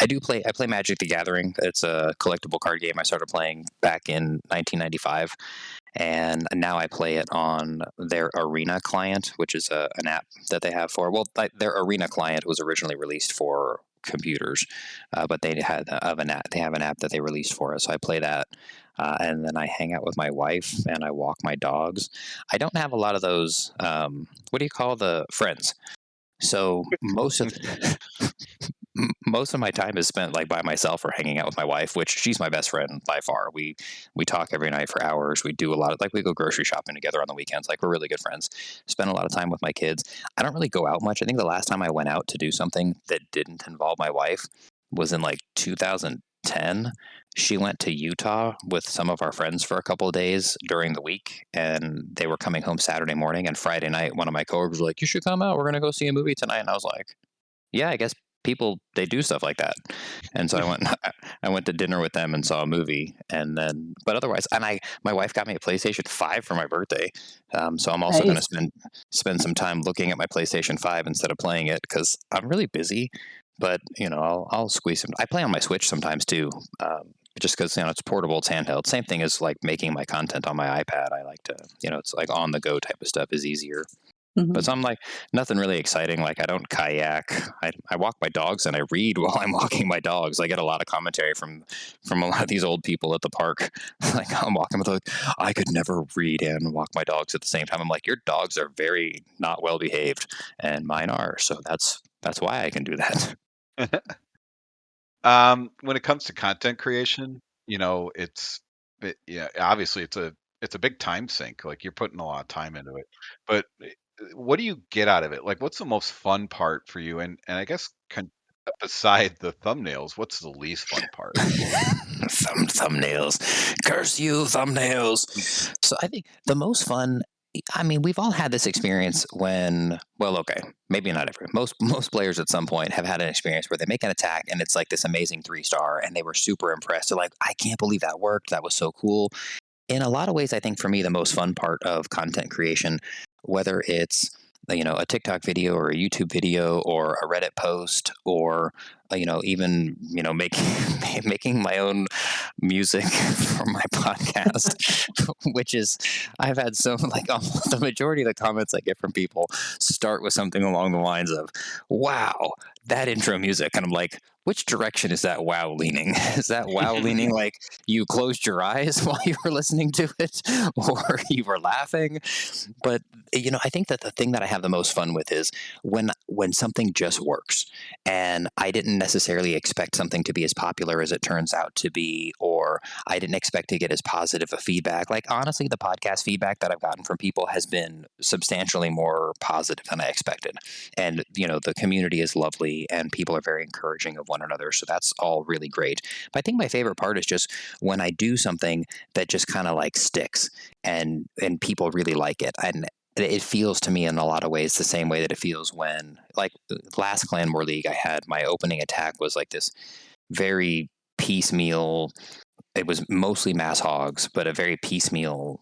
do play. I play Magic: The Gathering. It's a collectible card game I started playing back in 1995, and now I play it on their Arena client, which is an app that they have for. Well, their Arena client was originally released for computers, but they had of an app. They have an app that they released for us. So I play that, and then I hang out with my wife and I walk my dogs. I don't have a lot of those. What do you call the friends? So most of my time is spent like by myself or hanging out with my wife, which she's my best friend by far. We talk every night for hours. We do a lot of like we go grocery shopping together on the weekends. Like we're really good friends. Spend a lot of time with my kids. I don't really go out much. I think the last time I went out to do something that didn't involve my wife was in like 2010. She went to Utah with some of our friends for a couple of days during the week, and they were coming home Saturday morning. And Friday night, one of my coworkers was like, "You should come out. We're gonna go see a movie tonight." And I was like, yeah, I guess people they do stuff like that. And so I went I went to dinner with them and saw a movie, and then but otherwise, and I my wife got me a PlayStation 5 for my birthday. So I'm also going to Nice. spend some time looking at my PlayStation 5 instead of playing it because I'm really busy. But I'll squeeze some. I play on my Switch sometimes too. Just because it's portable, it's handheld. Same thing as like making my content on my iPad. I like to, it's like on the go type of stuff is easier. But Hmm. so I'm like nothing really exciting. Like I don't kayak. I walk my dogs and I read while I'm walking my dogs. I get a lot of commentary from a lot of these old people at the park. Like I'm walking with like I could never read and walk my dogs at the same time. I'm like your dogs are very not well behaved, and mine are. So that's why I can do that. When it comes to content creation, yeah, obviously it's a big time sink. Like you're putting a lot of time into it. But what do you get out of it? Like what's the most fun part for you? And I guess beside the thumbnails, what's the least fun part? Thumbnails, curse you, thumbnails. So I think the most fun. I mean, we've all had this experience when, well, okay, maybe not every. Most players at some point have had an experience where they make an attack and it's like this amazing 3-star, and they were super impressed. They're like, I can't believe that worked. That was so cool. In a lot of ways, I think for me, the most fun part of content creation, whether it's a TikTok video or a YouTube video or a Reddit post or even making making my own music for my podcast, which is I've had the majority of the comments I get from people start with something along the lines of, "Wow, that intro music," and I'm like, which direction is that wow leaning? Is that wow leaning like you closed your eyes while you were listening to it, or you were laughing? But I think that the thing that I have the most fun with is when something just works, and I didn't necessarily expect something to be as popular as it turns out to be, or I didn't expect to get as positive a feedback. Like honestly, the podcast feedback that I've gotten from people has been substantially more positive than I expected. And the community is lovely and people are very encouraging of one another, so that's all really great. But I think my favorite part is just when I do something that just kind of like sticks and people really like it. And it feels to me in a lot of ways the same way that it feels when, like, last Clan War League, I had my opening attack was like this very piecemeal. It was mostly mass hogs, but a very piecemeal,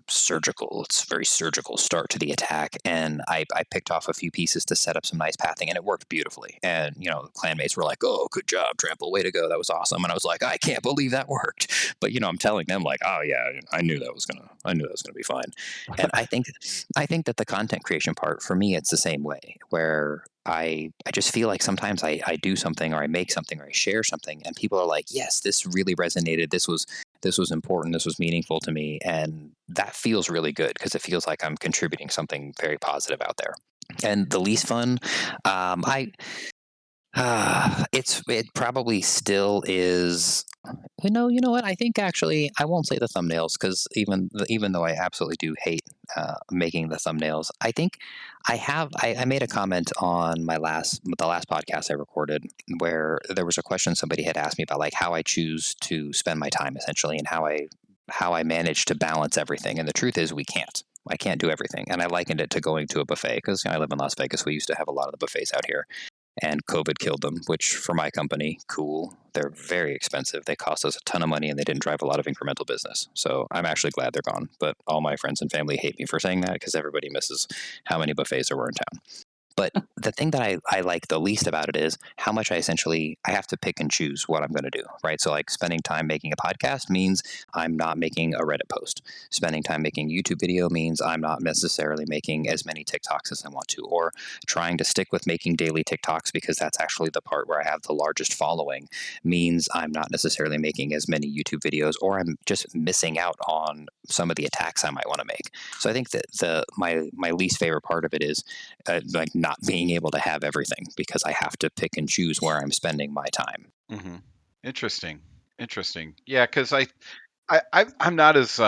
surgical. It's very surgical start to the attack, and I picked off a few pieces to set up some nice pathing, and it worked beautifully. And clanmates were like, "Oh, good job, Trample, way to go, that was awesome." And I was like, "I can't believe that worked." But I'm telling them like, "Oh yeah, I knew that was gonna be fine." And I think that the content creation part for me, it's the same way, where I just feel like sometimes I do something or I make something or I share something and people are like, yes, this really resonated. This was important. This was meaningful to me. And that feels really good because it feels like I'm contributing something very positive out there. And the least fun, I it probably still is. You know what? I think actually I won't say the thumbnails because even though I absolutely do hate making the thumbnails, I think I made a comment on the last podcast I recorded where there was a question somebody had asked me about like how I choose to spend my time essentially and how I manage to balance everything. And the truth is we can't. I can't do everything. And I likened it to going to a buffet because I live in Las Vegas. We used to have a lot of the buffets out here and COVID killed them, which for my company, cool. They're very expensive. They cost us a ton of money and they didn't drive a lot of incremental business. So I'm actually glad they're gone. But all my friends and family hate me for saying that because everybody misses how many buffets there were in town. But the thing that I like the least about it is how much I have to pick and choose what I'm going to do, right? So like spending time making a podcast means I'm not making a Reddit post. Spending time making YouTube video means I'm not necessarily making as many TikToks as I want to, or trying to stick with making daily TikToks because that's actually the part where I have the largest following means I'm not necessarily making as many YouTube videos, or I'm just missing out on some of the attacks I might want to make. So I think that my least favorite part of it is like not being able to have everything because I have to pick and choose where I'm spending my time. Hmm. Interesting. Yeah, because I'm not as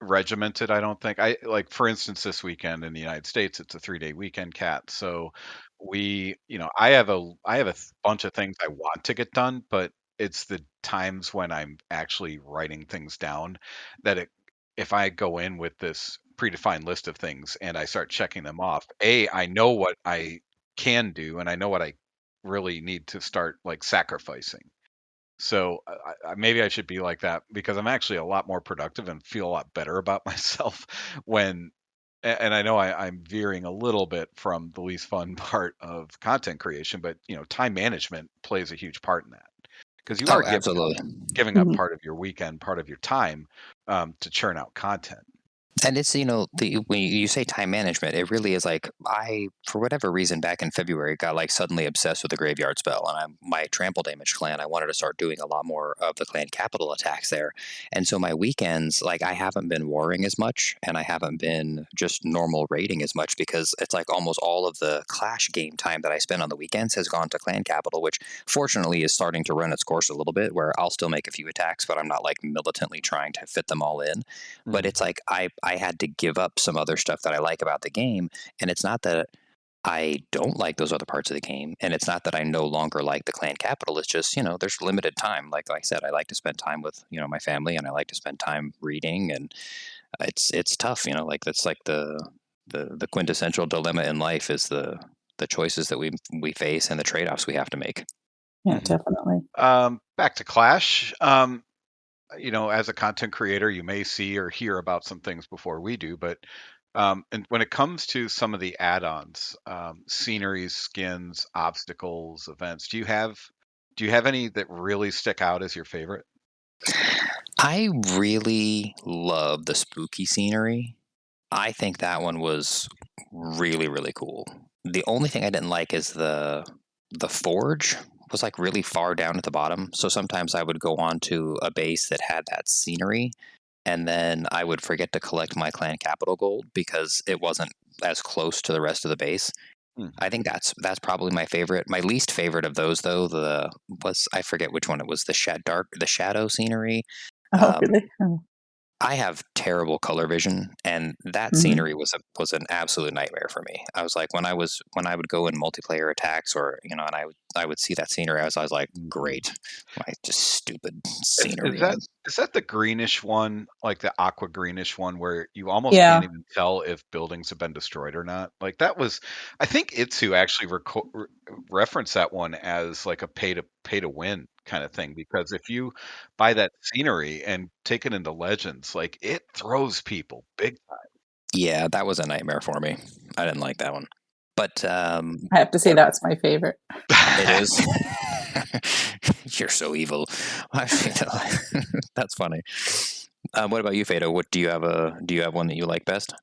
regimented. I don't think I like, for instance, this weekend in the United States, it's a 3-day weekend, cat. So I have a bunch of things I want to get done, but it's the times when I'm actually writing things down that if I go in with this predefined list of things and I start checking them off, I know what I can do and I know what I really need to start like sacrificing. So maybe I should be like that because I'm actually a lot more productive and feel a lot better about myself when. And I know I'm veering a little bit from the least fun part of content creation, but time management plays a huge part in that because you are Oh, giving up Mhm. part of your weekend, part of your time to churn out content. and it's when you say time management, it really is like I, for whatever reason, back in February, got like suddenly obsessed with the graveyard spell, and my trample damage clan. I wanted to start doing a lot more of the clan capital attacks there, and so my weekends, like I haven't been warring as much, and I haven't been just normal raiding as much because it's like almost all of the clash game time that I spend on the weekends has gone to clan capital, which fortunately is starting to run its course a little bit, where I'll still make a few attacks, but I'm not like militantly trying to fit them all in. But Mm. it's like I had to give up some other stuff that I like about the game, and it's not that I don't like those other parts of the game, and it's not that I no longer like the clan capital. It's just there's limited time. Like I said, I like to spend time with my family, and I like to spend time reading, and it's tough. Like that's like the quintessential dilemma in life is the choices that we face and the trade offs we have to make. Yeah, Hmm. definitely. Back to Clash. As a content creator, you may see or hear about some things before we do, but and when it comes to some of the add-ons, sceneries, skins, obstacles, events, do you have any that really stick out as your favorite? I really love the spooky scenery. I think that one was really, really cool. The only thing I didn't like is the forge was like really far down at the bottom. So sometimes I would go on to a base that had that scenery, and then I would forget to collect my clan capital gold because it wasn't as close to the rest of the base. Hmm. I think that's probably my favorite. My least favorite of those, though, the was I forget which one it was. The shadow scenery. Oh, Um, really? Oh. I have terrible color vision, and that Mhm. scenery was an absolute nightmare for me. I was like, when I would go in multiplayer attacks, or and I would see that scenery, I was like, Mhm. great, like just stupid Is scenery. that is that the greenish one, like the aqua greenish one, where you almost Yeah. can't even tell if buildings have been destroyed or not? Like that was, I think Itsu actually referenced that one as like a pay to win kind of thing because if you buy that scenery and take it into Legends, like it throws people big Yeah, that was a nightmare for me. I didn't like that one, but I have to say that's my favorite. it time. is. You're so evil. Actually, that's funny. What about you, Fado? What do you have one that you like best?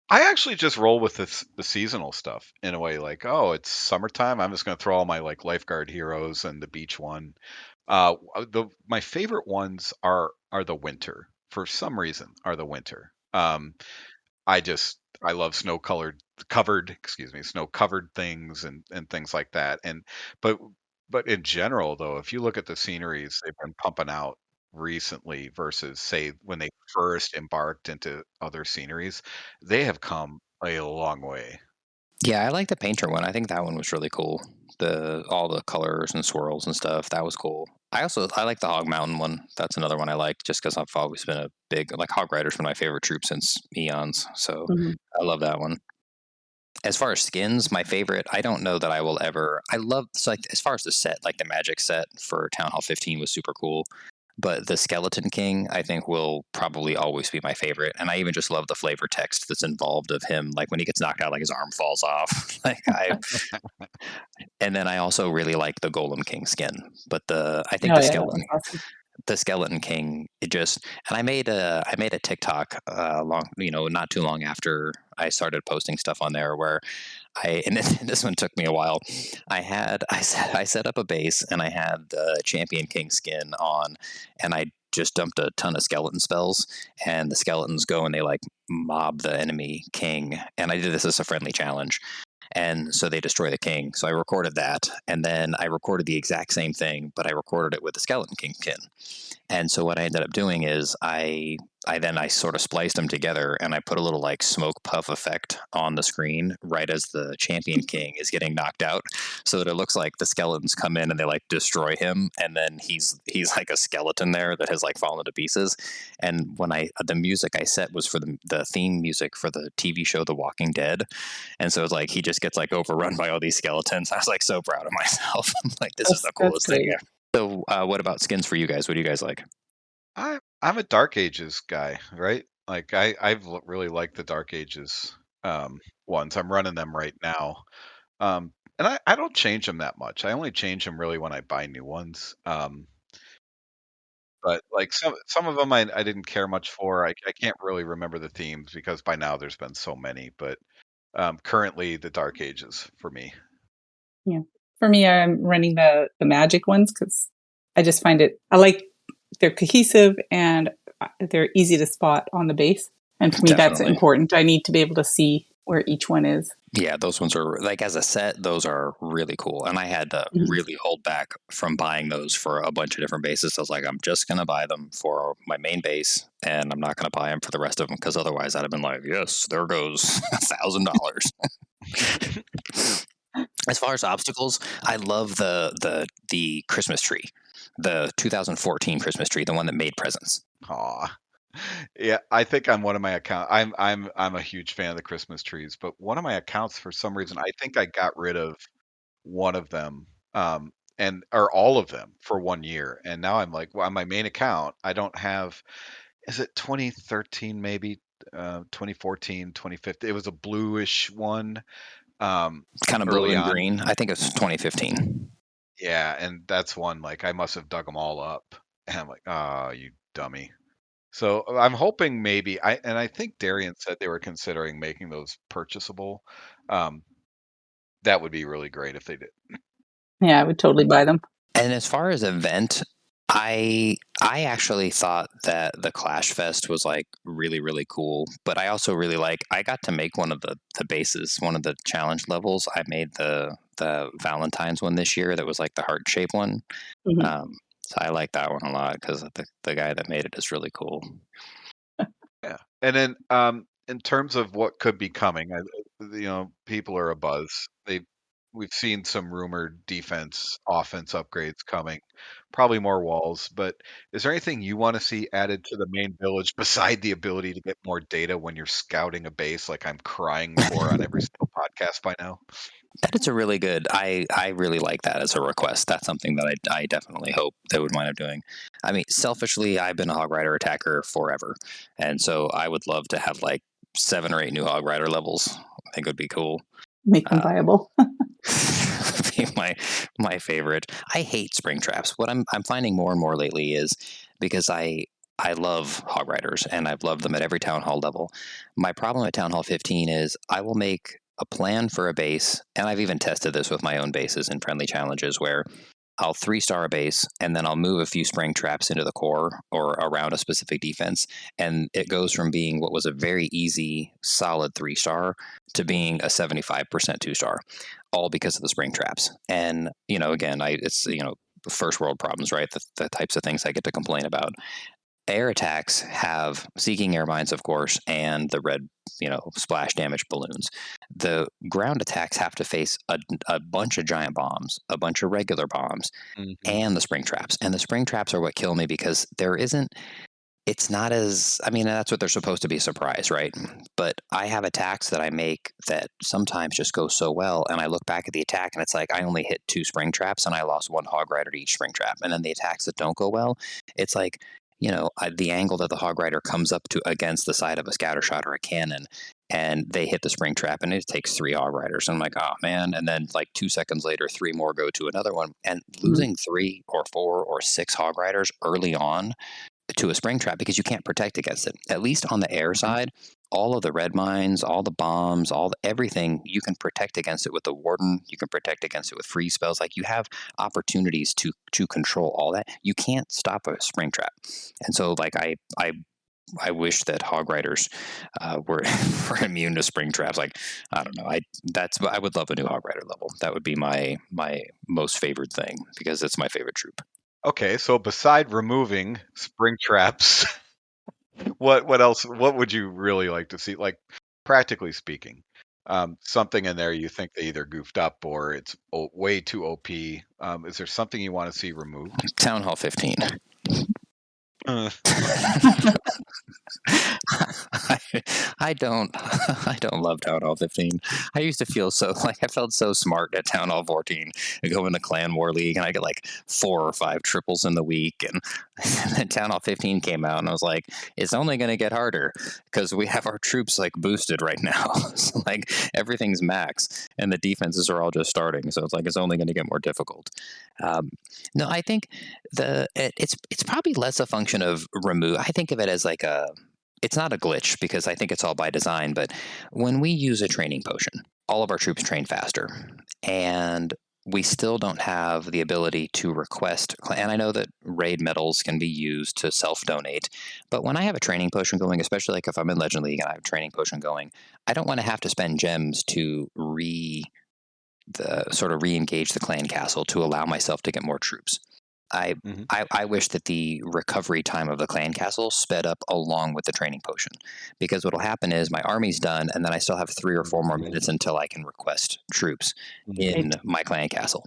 I actually just roll with the seasonal stuff in a way, like, oh, it's summertime. I'm just going to throw all my like lifeguard heroes and the beach one. The my favorite ones are the winter for some reason are the winter. I love snow covered things and things like that. But but in general though, if you look at the sceneries they've been pumping out recently versus say when they first embarked into other sceneries, they have come a long way. Yeah, I like the painter one. I think that one was really cool. The all the colors and swirls and stuff. That was cool. I like the Hog Mountain one. That's another one I like just because I've always been a big like Hog Rider's been my favorite troop since eons. So Mhm. I love that one. As far as skins, my favorite, I don't know that I will ever. I love so like as far as the set, like the magic set for Town Hall 15 was super cool. But the Skeleton King, I think, will probably always be my favorite. And I even just love the flavor text that's involved of him, like when he gets knocked out, like his arm falls off. And then I also really like the Golem King skin. But I think Oh, yeah, that one's awesome. the Skeleton King, it just, and I made a TikTok not too long after I started posting stuff on there where and this one took me a while. I set up a base and I had the Champion King skin on, and I just dumped a ton of skeleton spells, and the skeletons go and they like mob the enemy king. And I did this as a friendly challenge, and so they destroy the king. So I recorded that, and then I recorded the exact same thing, but I recorded it with the Skeleton King skin. And so what I ended up doing is I sort of spliced them together and I put a little like smoke puff effect on the screen right as the champion king is getting knocked out, so that it looks like the skeletons come in and they like destroy him, and then he's like a skeleton there that has like fallen to pieces. And when I the music I set was for the theme music for the TV show The Walking Dead, and so it's like he just gets like overrun by all these skeletons. I was like so proud of myself. I'm like, this is the That's coolest thing great. ever. So, what about skins for you guys? What do you guys like? I'm a Dark Ages guy, right? Like really liked the Dark Ages ones. I'm running them right now. And I don't change them that much. I only change them really when I buy new ones. But like some of them I didn't care much for. I can't really remember the themes because by now there's been so many. But currently the Dark Ages for me. Yeah. For me, I'm running the magic ones because I just find I like they're cohesive and they're easy to spot on the base. And for me, that's Definitely. important. I need to be able to see where each one is. Yeah, those ones are like as a set, those are really cool. And I had to Mhm. really hold back from buying those for a bunch of different bases. I was like, I'm just going to buy them for my main base and I'm not going to buy them for the rest of them because otherwise I'd have been like, yes, there goes $1,000. As far as obstacles, I love the Christmas tree, the 2014 Christmas tree, the one that made presents. Aw. Yeah, I think on one of my account I'm a huge fan of the Christmas trees, but one of my accounts for some reason I think I got rid of one of them, and or all of them for 1 year, and now I'm like, well, on my main account, I don't have is it 2013 maybe, 2014, 2015? It was a bluish one, Kind of blue early and on. green. I think it's 2015. Yeah, and that's one, like, I must have dug them all up, And I'm like, "Oh, you dummy." So I'm hoping maybe I think Darian said they were considering making those purchasable. Um, that would be really great if they did. Yeah, I would totally buy them. And as far as event, I actually thought that the Clash Fest was like really really cool, but I also really I got to make one of the bases, one of the challenge levels. I made the Valentine's one this year that was like the heart shape one. Mhm. So I like that one a lot because the guy that made it is really cool. Yeah. And then in terms of what could be coming, people are abuzz. We've seen some rumored defense, offense upgrades coming, probably more walls. But is there anything you want to see added to the main village beside the ability to get more data when you're scouting a base, like I'm crying for on every single podcast by now? That is a really good. I really like that as a request. That's something that I definitely hope they would wind up doing. I mean, selfishly, I've been a Hog Rider attacker forever, and so I would love to have like 7 or 8 new Hog Rider levels. I think would be cool. Make them viable. Be my favorite. I hate spring traps. What I'm finding more and more lately is because I love Hog Riders and I've loved them at every town hall level. My problem at Town Hall 15 is I will make a plan for a base, and I've even tested this with my own bases in friendly challenges where I'll 3-star a base and then I'll move a few spring traps into the core or around a specific defense. And it goes from being what was a very easy, solid 3-star to being a 75% 2-star, all because of the spring traps. And, again, it's, first world problems, right? The types of things I get to complain about. Air attacks have Seeking Air Mines, of course, and the red, splash damage balloons. The ground attacks have to face a bunch of giant bombs, a bunch of regular bombs, Hmm. and the spring traps. And the spring traps are what kill me because it's not as, I mean, that's what they're supposed to be, a surprise, right? But I have attacks that I make that sometimes just go so well. And I look back at the attack and it's like I only hit 2 spring traps and I lost 1 hog rider to each spring trap. And then the attacks that don't go well, it's like, the angle that the hog rider comes up to against the side of a scatter shot or a cannon, and they hit the spring trap and it takes 3 hog riders. And I'm like, oh man. And then like 2 seconds later, 3 more go to another one. And Mhm. losing 3 or 4 or 6 hog riders early on to a spring trap because you can't protect against it. At least on the air side, all of the red mines, all the bombs, everything, you can protect against it with the warden. You can protect against it with freeze spells. Like you have opportunities to control all that. You can't stop a spring trap, and so like I wish that hog riders were were immune to spring traps. Like I don't know. I would love a new hog rider level. That would be my most favorite thing because it's my favorite troop. Okay, so beside removing spring traps, what else? What would you really like to see? Like practically speaking, something in there you think they either goofed up or it's way too OP. Is there something you want to see removed? Town Hall 15. I, I don't I don't love Town Hall 15. I used to feel so I felt so smart at Town Hall 14. I go in the Clan War League and I get like 4 or 5 triples in the week, and then Town Hall 15 came out and I was like, it's only going to get harder because we have our troops like boosted right now. So like everything's max and the defenses are all just starting. So it's like it's only going to get more difficult. Um, no, I think it's probably less a function of remove. I think of it as like it's not a glitch because I think it's all by design. But when we use a training potion, all of our troops train faster, and we still don't have the ability to request. And I know that raid medals can be used to self-donate, but when I have a training potion going, especially like if I'm in Legend League and I have a training potion going, I don't want to have to spend gems to re-engage the clan castle to allow myself to get more troops. I, Hmm. I wish that the recovery time of the clan castle sped up along with the training potion, because what'll happen is my army's done, and then I still have 3 or 4 more minutes until I can request troops in Right. my clan castle.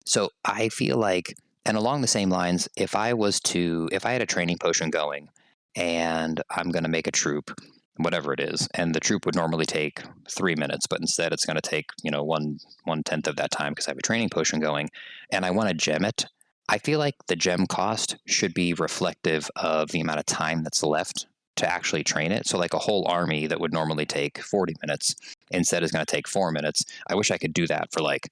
So I feel like, and along the same lines, if I had a training potion going, and I'm going to make a troop, whatever it is, and the troop would normally take 3 minutes, but instead it's going to take 1/10 of that time because I have a training potion going, and I want to gem it. I feel like the gem cost should be reflective of the amount of time that's left to actually train it. So like a whole army that would normally take 40 minutes instead is going to take 4 minutes. I wish I could do that for like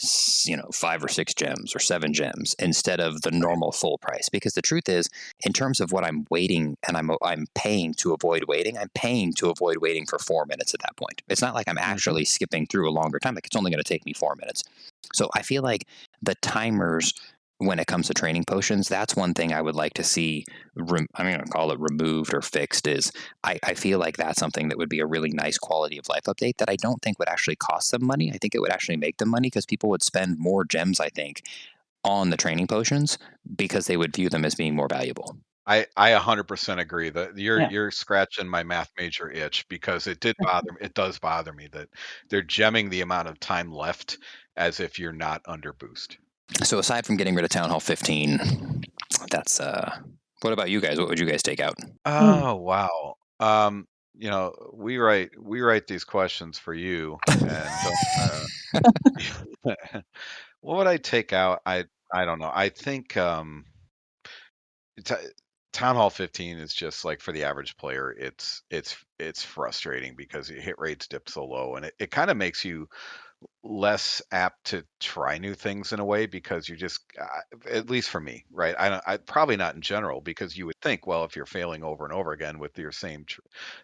5 or 6 gems or 7 gems instead of the normal full price. Because the truth is, in terms of what I'm waiting and I'm paying to avoid waiting, I'm paying to avoid waiting for 4 minutes at that point. It's not like I'm actually skipping through a longer time. Like, it's only going to take me 4 minutes. So I feel like the timers, when it comes to training potions, that's one thing I would like to see. I'm going to call it removed or fixed. Is I feel like that's something that would be a really nice quality of life update that I don't think would actually cost them money. I think it would actually make them money because people would spend more gems, I think, on the training potions because they would view them as being more valuable. I 100% agree that Yeah. you're scratching my math major itch, because it does bother me that they're gemming the amount of time left as if you're not under boost. So aside from getting rid of Town Hall 15, that's what about you guys? What would you guys take out? Oh, wow. We write these questions for you, and what would I take out? I don't know. I think T Town Hall 15 is just like, for the average player, it's frustrating because your hit rates dip so low, and it kind of makes you less apt to try new things in a way, because you just, at least for me, right? I probably not in general, because you would think, well, if you're failing over and over again with your same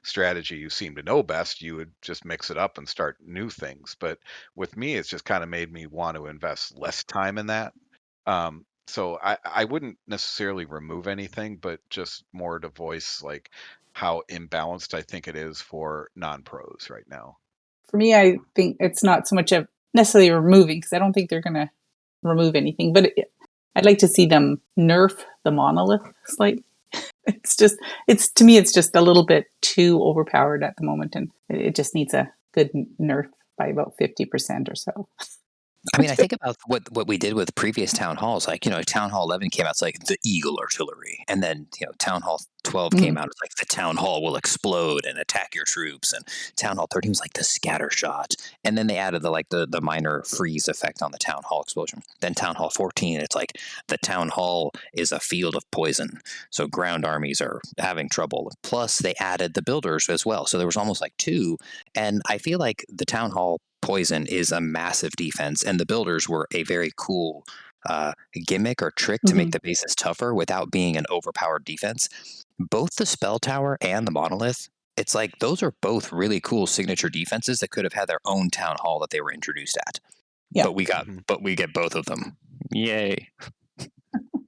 strategy you seem to know best, you would just mix it up and start new things. But with me, it's just kind of made me want to invest less time in that. So I wouldn't necessarily remove anything, but just more to voice like how imbalanced I think it is for non-pros right now. For me, I think it's not so much of necessarily removing, because I don't think they're going to remove anything, but I'd like to see them nerf the monolith slightly. To me, it's just a little bit too overpowered at the moment, and it just needs a good nerf by about 50% or so. I mean, I think about what we did with previous town halls. Like, Town Hall 11 came out, it's like the Eagle Artillery, and then Town Hall 12 came out, it's like the Town Hall will explode and attack your troops, and Town Hall 13 was like the scatter shot, and then they added the minor freeze effect on the Town Hall explosion. Then Town Hall 14, it's like the Town Hall is a field of poison, so ground armies are having trouble. Plus, they added the builders as well, so there was almost like 2, and I feel like the Town Hall poison is a massive defense, and the builders were a very cool gimmick or trick to make the bases tougher without being an overpowered defense. Both the spell tower and the monolith, it's like those are both really cool signature defenses that could have had their own town hall that they were introduced at. Yeah. But we get both of them. Yay.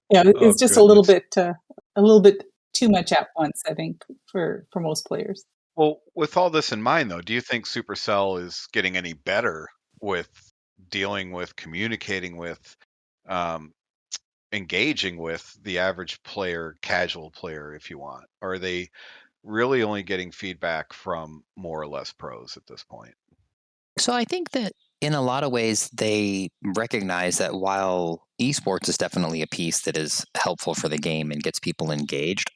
Yeah, it's just a little bit too much at once, I think, for most players. Well, with all this in mind, though, do you think Supercell is getting any better with dealing with, communicating with, engaging with the average player, casual player, if you want? Or are they really only getting feedback from more or less pros at this point? So I think that in a lot of ways, they recognize that while esports is definitely a piece that is helpful for the game and gets people engaged,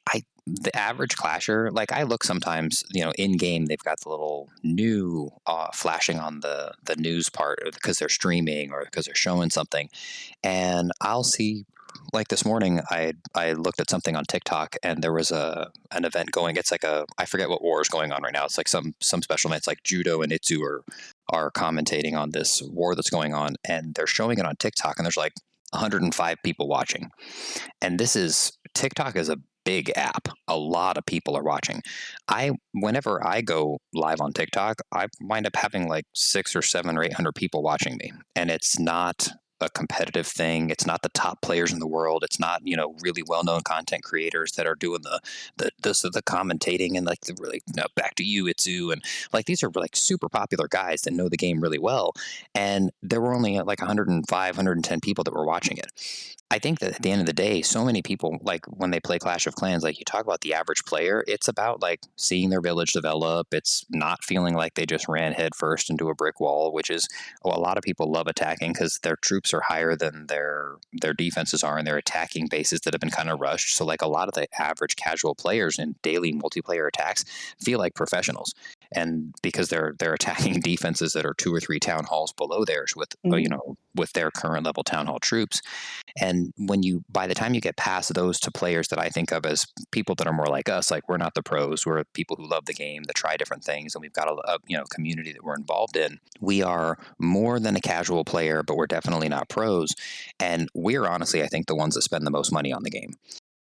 the average clasher, like I look sometimes, in game, they've got the little new flashing on the news part because they're streaming or because they're showing something, and I'll see. Like this morning, I looked at something on TikTok, and there was an event going. It's like I forget what war is going on right now. It's like some special event. It's like Judo and Itzu are commentating on this war that's going on, and they're showing it on TikTok, and there's like 105 people watching. And TikTok is a big app. A lot of people are watching. Whenever I go live on TikTok, I wind up having like 600 or 700 or 800 people watching me, and it's not a competitive thing. It's not the top players in the world. It's not really well-known content creators that are doing the commentating and like the really back to you, Itzu, and like these are like super popular guys that know the game really well. And there were only like 105, 110 people that were watching it. I think that at the end of the day, so many people, like when they play Clash of Clans, like you talk about the average player, it's about like seeing their village develop. It's not feeling like they just ran headfirst into a brick wall, which is a lot of people love attacking because their troops are higher than their defenses are, and they're attacking bases that have been kind of rushed. So like a lot of the average casual players in daily multiplayer attacks feel like professionals. And because they're attacking defenses that are 2 or 3 town halls below theirs with with their current level town hall troops. And by the time you get past those to players that I think of as people that are more like us, like we're not the pros, we're people who love the game, that try different things, and we've got a community that we're involved in. We are more than a casual player, but we're definitely not pros. And we're honestly, I think, the ones that spend the most money on the game,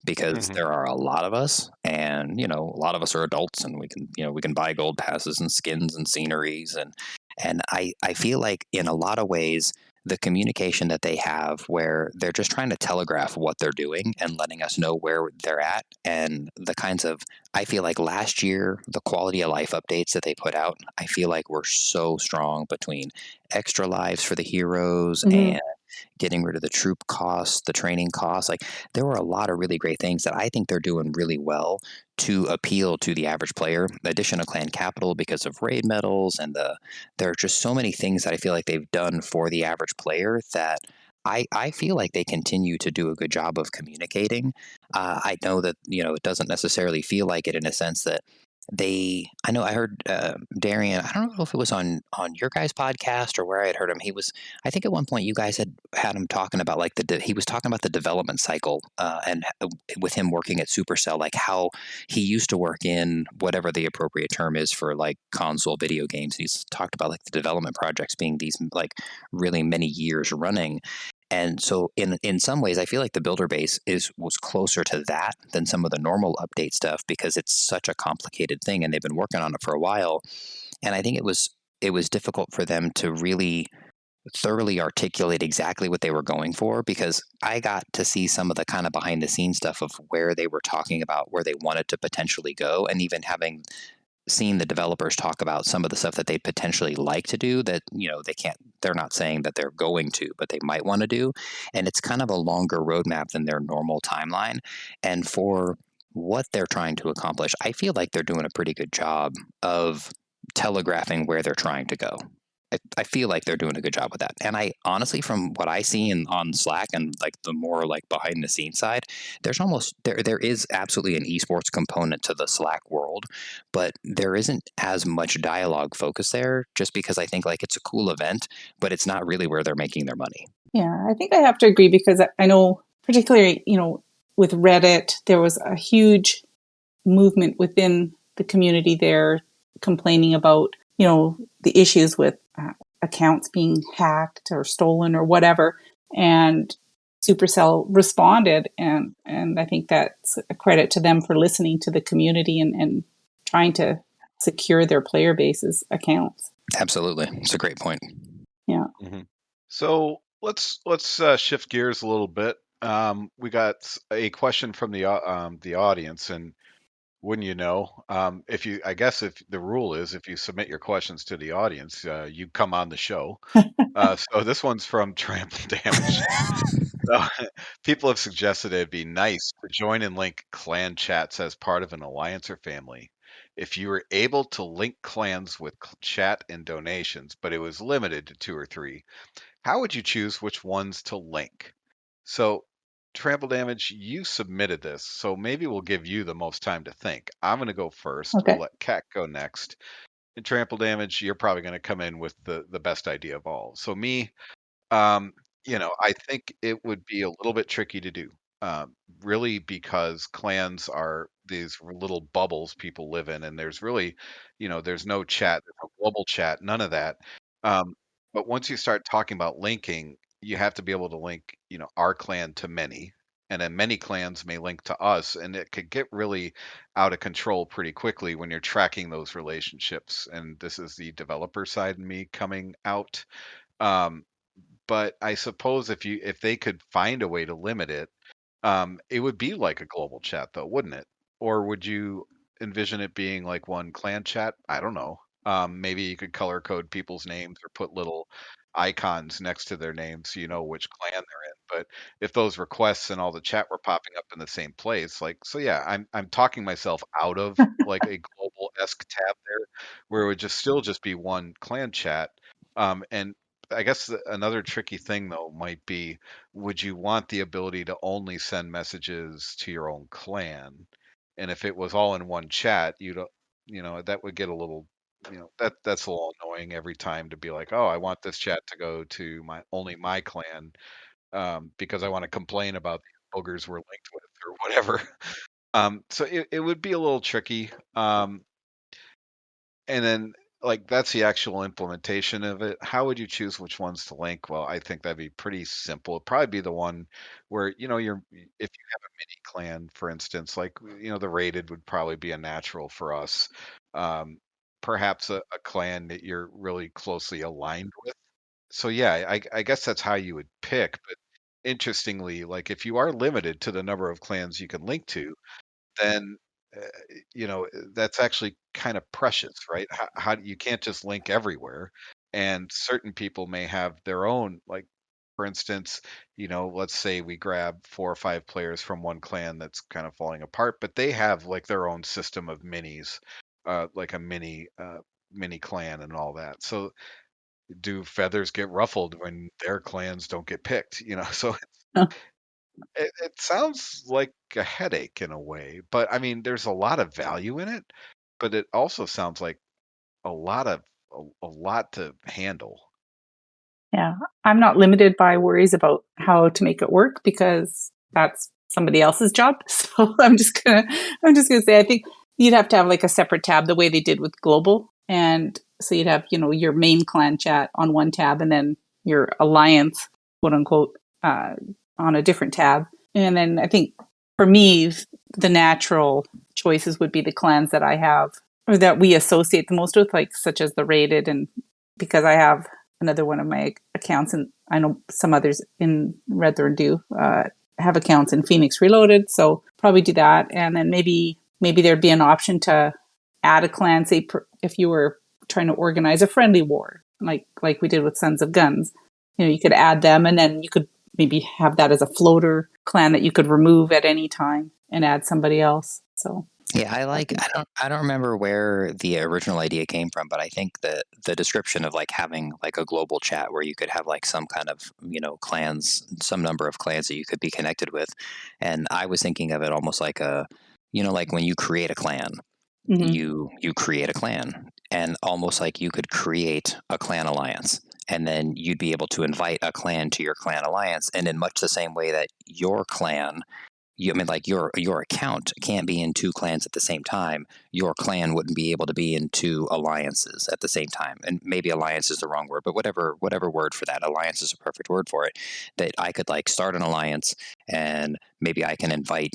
because Mhm. there are a lot of us, and a lot of us are adults, and we can buy gold passes and skins and sceneries, and I feel like in a lot of ways the communication that they have, where they're just trying to telegraph what they're doing and letting us know where they're at, and the kinds of, I feel like last year the quality of life updates that they put out, I feel like were so strong, between extra lives for the heroes Hmm. and getting rid of the troop costs, the training costs. Like, there were a lot of really great things that I think they're doing really well to appeal to the average player. The addition of Clan Capital because of raid medals, and there are just so many things that I feel like they've done for the average player that I feel like they continue to do a good job of communicating. I know that it doesn't necessarily feel like it, in a sense that I know I heard Darian. I don't know if it was on your guys' podcast or where I had heard him. I think at one point you guys had him talking about, like, he was talking about the development cycle, and with him working at Supercell, like how he used to work in whatever the appropriate term is for like console video games. He's talked about like the development projects being these like really many years running. And so in some ways I feel like the builder base was closer to that than some of the normal update stuff, because it's such a complicated thing and they've been working on it for a while. And I think it was difficult for them to really thoroughly articulate exactly what they were going for, because I got to see some of the kind of behind the scenes stuff of where they were talking about where they wanted to potentially go, and even having seen the developers talk about some of the stuff that they potentially like to do, that they're not saying that they're going to, but they might want to do. And it's kind of a longer roadmap than their normal timeline. And for what they're trying to accomplish, I feel like they're doing a pretty good job of telegraphing where they're trying to go. I feel like they're doing a good job with that. And I honestly, from what I see on Slack and like the more like behind the scenes side, there is absolutely an esports component to the Slack world, but there isn't as much dialogue focus there, just because I think like it's a cool event, but it's not really where they're making their money. Yeah, I think I have to agree because I know, particularly, with Reddit, there was a huge movement within the community there complaining about, the issues with accounts being hacked or stolen or whatever. And Supercell responded, and I think that's a credit to them for listening to the community and trying to secure their player base's accounts. Absolutely. It's a great point. Yeah. Mhm. So let's shift gears a little bit. We got a question from the audience, and wouldn't you know, I guess if the rule is if you submit your questions to the audience, you come on the show. So this one's from Trample Damage. So, people have suggested it'd be nice to join and link clan chats as part of an alliance or family. If you were able to link clans with chat and donations, but it was limited to two or three, how would you choose which ones to link? So, Trample Damage, you submitted this, so maybe we'll give you the most time to think. I'm going to go first. We'll Okay. let Kat go next. And Trample Damage, you're probably going to come in with the best idea of all. So, me, um, I think it would be a little bit tricky to do, really, because clans are these little bubbles people live in, and there's really, there's no chat, there's no global chat, none of that. Um, but once you start talking about linking, you have to be able to link, our clan to many, and then many clans may link to us, and it could get really out of control pretty quickly when you're tracking those relationships. And this is the developer side of me coming out. Um, but I suppose if they could find a way to limit it, it would be like a global chat though, wouldn't it? Or would you envision it being like one clan chat? I don't know. Maybe you could color code people's names or put little icons next to their names so you know which clan they're in. But if those requests and all the chat were popping up in the same place, like, so yeah, I'm talking myself out of like a global-esque tab there, where it would just be one clan chat. And I guess another tricky thing though might be, would you want the ability to only send messages to your own clan? And if it was all in one chat, that would get a little that's a little annoying every time to be like, oh, I want this chat to go to my clan, because I want to complain about the boogers we're linked with or whatever. So it would be a little tricky. And then, like, that's the actual implementation of it. How would you choose which ones to link? Well, I think that'd be pretty simple. It'd probably be the one where, if you have a mini clan, for instance, like, the rated would probably be a natural for us. Um, Perhaps a clan that you're really closely aligned with. So yeah, I guess that's how you would pick. But interestingly, like, if you are limited to the number of clans you can link to, then uh, that's actually kind of precious, right? How you can't just link everywhere, and certain people may have their own, like, for instance, let's say we grab 4 or 5 players from one clan that's kind of falling apart, but they have like their own system of minis, like a mini clan and all that. So do feathers get ruffled when their clans don't get picked? So it sounds like a headache in a way, but I mean, there's a lot of value in it, but it also sounds like a lot of a lot to handle. Yeah, I'm not limited by worries about how to make it work because that's somebody else's job. So I'm just gonna say I think you'd have to have like a separate tab the way they did with global. And so you'd have, your main clan chat on one tab and then your alliance, quote unquote, uh, on a different tab. And then I think for me, the natural choices would be the clans that I have or that we associate the most with, like such as the rated, and because I have another one of my accounts, and I know some others in Red Thorn do have accounts in Phoenix Reloaded, so probably do that, and then maybe there'd be an option to add a clan, say if you were trying to organize a friendly war, like we did with Sons of Guns, you could add them, and then you could maybe have that as a floater clan that you could remove at any time and add somebody else. So Yeah, I don't remember where the original idea came from, but I think that the description of like having like a global chat where you could have like some kind of, clans, some number of clans that you could be connected with. And I was thinking of it almost like like when you create a clan, mm-hmm. you create a clan, and almost like you could create a clan alliance. And then you'd be able to invite a clan to your clan alliance. And in much the same way that your clan I mean, like your account can't be in two clans at the same time. Your clan wouldn't be able to be in two alliances at the same time. And maybe alliance is the wrong word, but whatever word for that, alliance is a perfect word for it. That I could like start an alliance, and maybe I can invite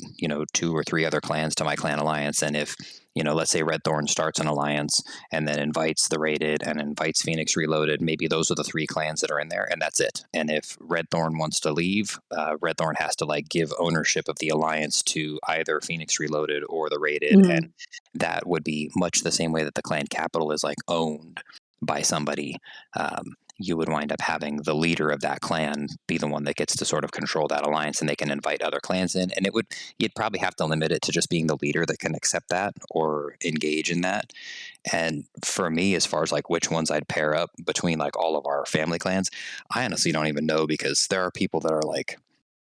2 or 3 other clans to my clan alliance. And if let's say Red Thorn starts an alliance and then invites the Rated and invites Phoenix Reloaded, maybe those are the 3 clans that are in there, and that's it. And if Red Thorn wants to leave, Red Thorn has to like give ownership of the alliance to either Phoenix Reloaded or the Rated, Mm-hmm. and that would be much the same way that the clan capital is like owned by somebody. You would wind up having the leader of that clan be the one that gets to sort of control that alliance, and they can invite other clans in. And you'd probably have to limit it to just being the leader that can accept that or engage in that. And for me, as far as like which ones I'd pair up between like all of our family clans, I honestly don't even know, because there are people that are like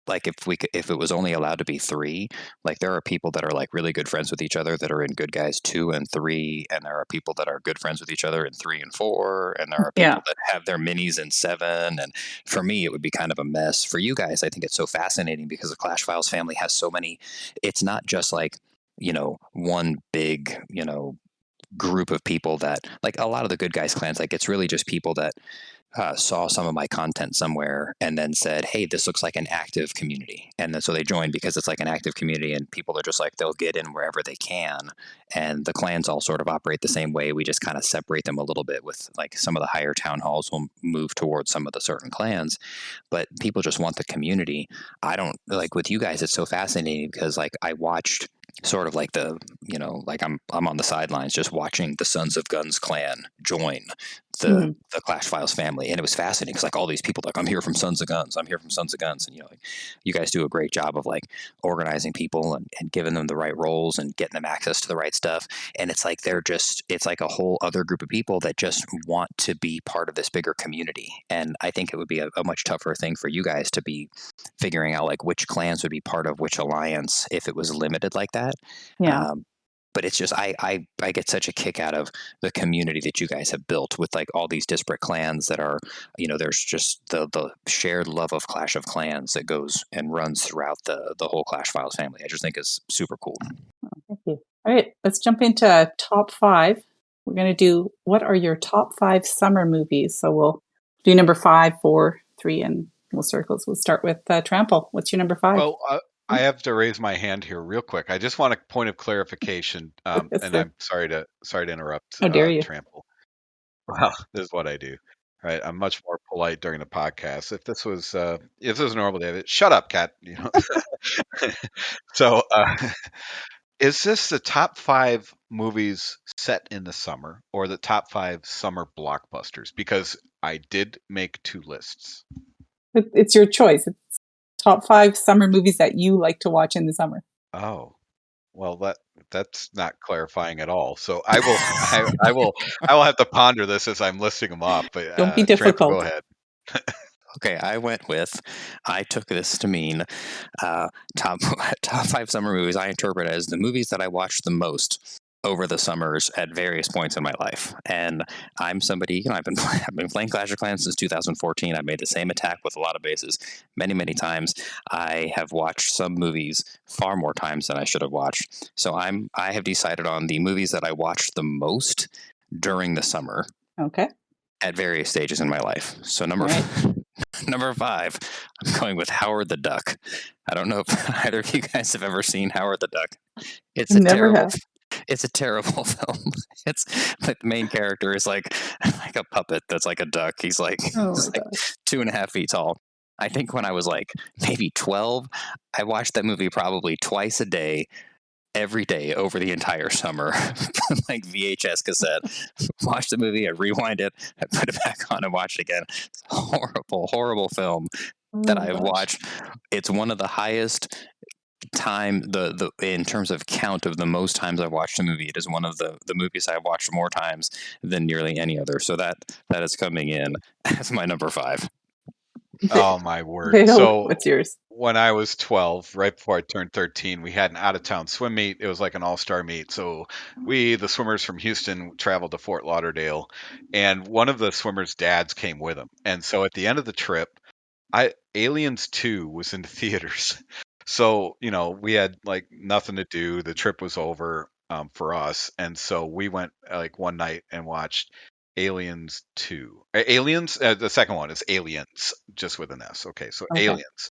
if it was only allowed to be 3, like there are people that are like really good friends with each other that are in Good Guys 2 and 3, and there are people that are good friends with each other in 3 and 4, and there are Yeah. people that have their minis in 7. And for me, it would be kind of a mess. For you guys, I think it's so fascinating because the Clash Files family has so many. It's not just like one big group of people that, like, a lot of the Good Guys clans, like it's really just people that saw some of my content somewhere and then said, "Hey, this looks like an active community," and then so they joined because it's like an active community, and people are just like they'll get in wherever they can. And the clans all sort of operate the same way. We just kind of separate them a little bit with like some of the higher town halls will move towards some of the certain clans, but people just want the community. I don't like with you guys. It's so fascinating because like I watched sort of like like I'm on the sidelines just watching the Sons of Guns clan join the Mm-hmm. the Clash Files family, and it was fascinating because like all these people like I'm here from Sons of Guns, I'm here from Sons of Guns, and like you guys do a great job of like organizing people and giving them the right roles and getting them access to the right stuff. And it's like it's like a whole other group of people that just want to be part of this bigger community. And I think it would be a much tougher thing for you guys to be figuring out like which clans would be part of which alliance if it was limited like that. Yeah. Um, but it's just I get such a kick out of the community that you guys have built with like all these disparate clans that are, there's just the shared love of Clash of Clans that goes and runs throughout the whole Clash Files family. I just think is super cool. Thank you. All right, let's jump into top 5. We're going to do what are your top 5 summer movies. So we'll do number 5, 4, 3, and we'll circles. We'll start with Trample. What's your number 5? Well, I have to raise my hand here real quick. I just want a point of clarification, Yes, and sir. I'm sorry to interrupt, How dare you? Trample. Well, this is what I do. Right, I'm much more polite during the podcast. If this was a normal day, shut up, cat. So, is this the top 5 movies set in the summer, or the top 5 summer blockbusters? Because I did make 2 lists. It's your choice. It's top 5 summer movies that you like to watch in the summer. Oh, well, that's not clarifying at all. So I will, I will have to ponder this as I'm listing them off. But Don't be Trample, go difficult. ahead. Okay, I took this to mean top 5 summer movies I interpret as the movies that I watched the most over the summers at various points in my life. And I'm somebody, I've been playing Clash of Clans since 2014. I've made the same attack with a lot of bases many, many times. I have watched some movies far more times than I should have watched. So I have decided on the movies that I watched the most during the summer. Okay. At various stages in my life. So number 5, I'm going with Howard the Duck. I don't know if either of you guys have ever seen Howard the Duck. It's a terrible film. It's like the main character is like a puppet that's like a duck. He's like 2.5 feet tall. I think when I was like maybe 12, I watched that movie probably twice a day, every day over the entire summer, like VHS cassette. Watch the movie, I rewind it, I put it back on and watch it again. It's a horrible film that I've watched. It's one of the highest time the in terms of count of the most times I've watched a movie. It is one of the movies I've watched more times than nearly any other. So that is coming in as my number 5. Oh my word! Vale, So what's yours? when I was 12, right before I turned 13, we had an out-of-town swim meet. It was like an all-star meet. So the swimmers from Houston, traveled to Fort Lauderdale, and one of the swimmers' dads came with them. And so at the end of the trip, Aliens 2 was in the theaters. So, we had like nothing to do. The trip was over for us. And so we went like one night and watched Aliens 2. Aliens, the second one is Aliens, just with an S. Okay, so Okay. Aliens.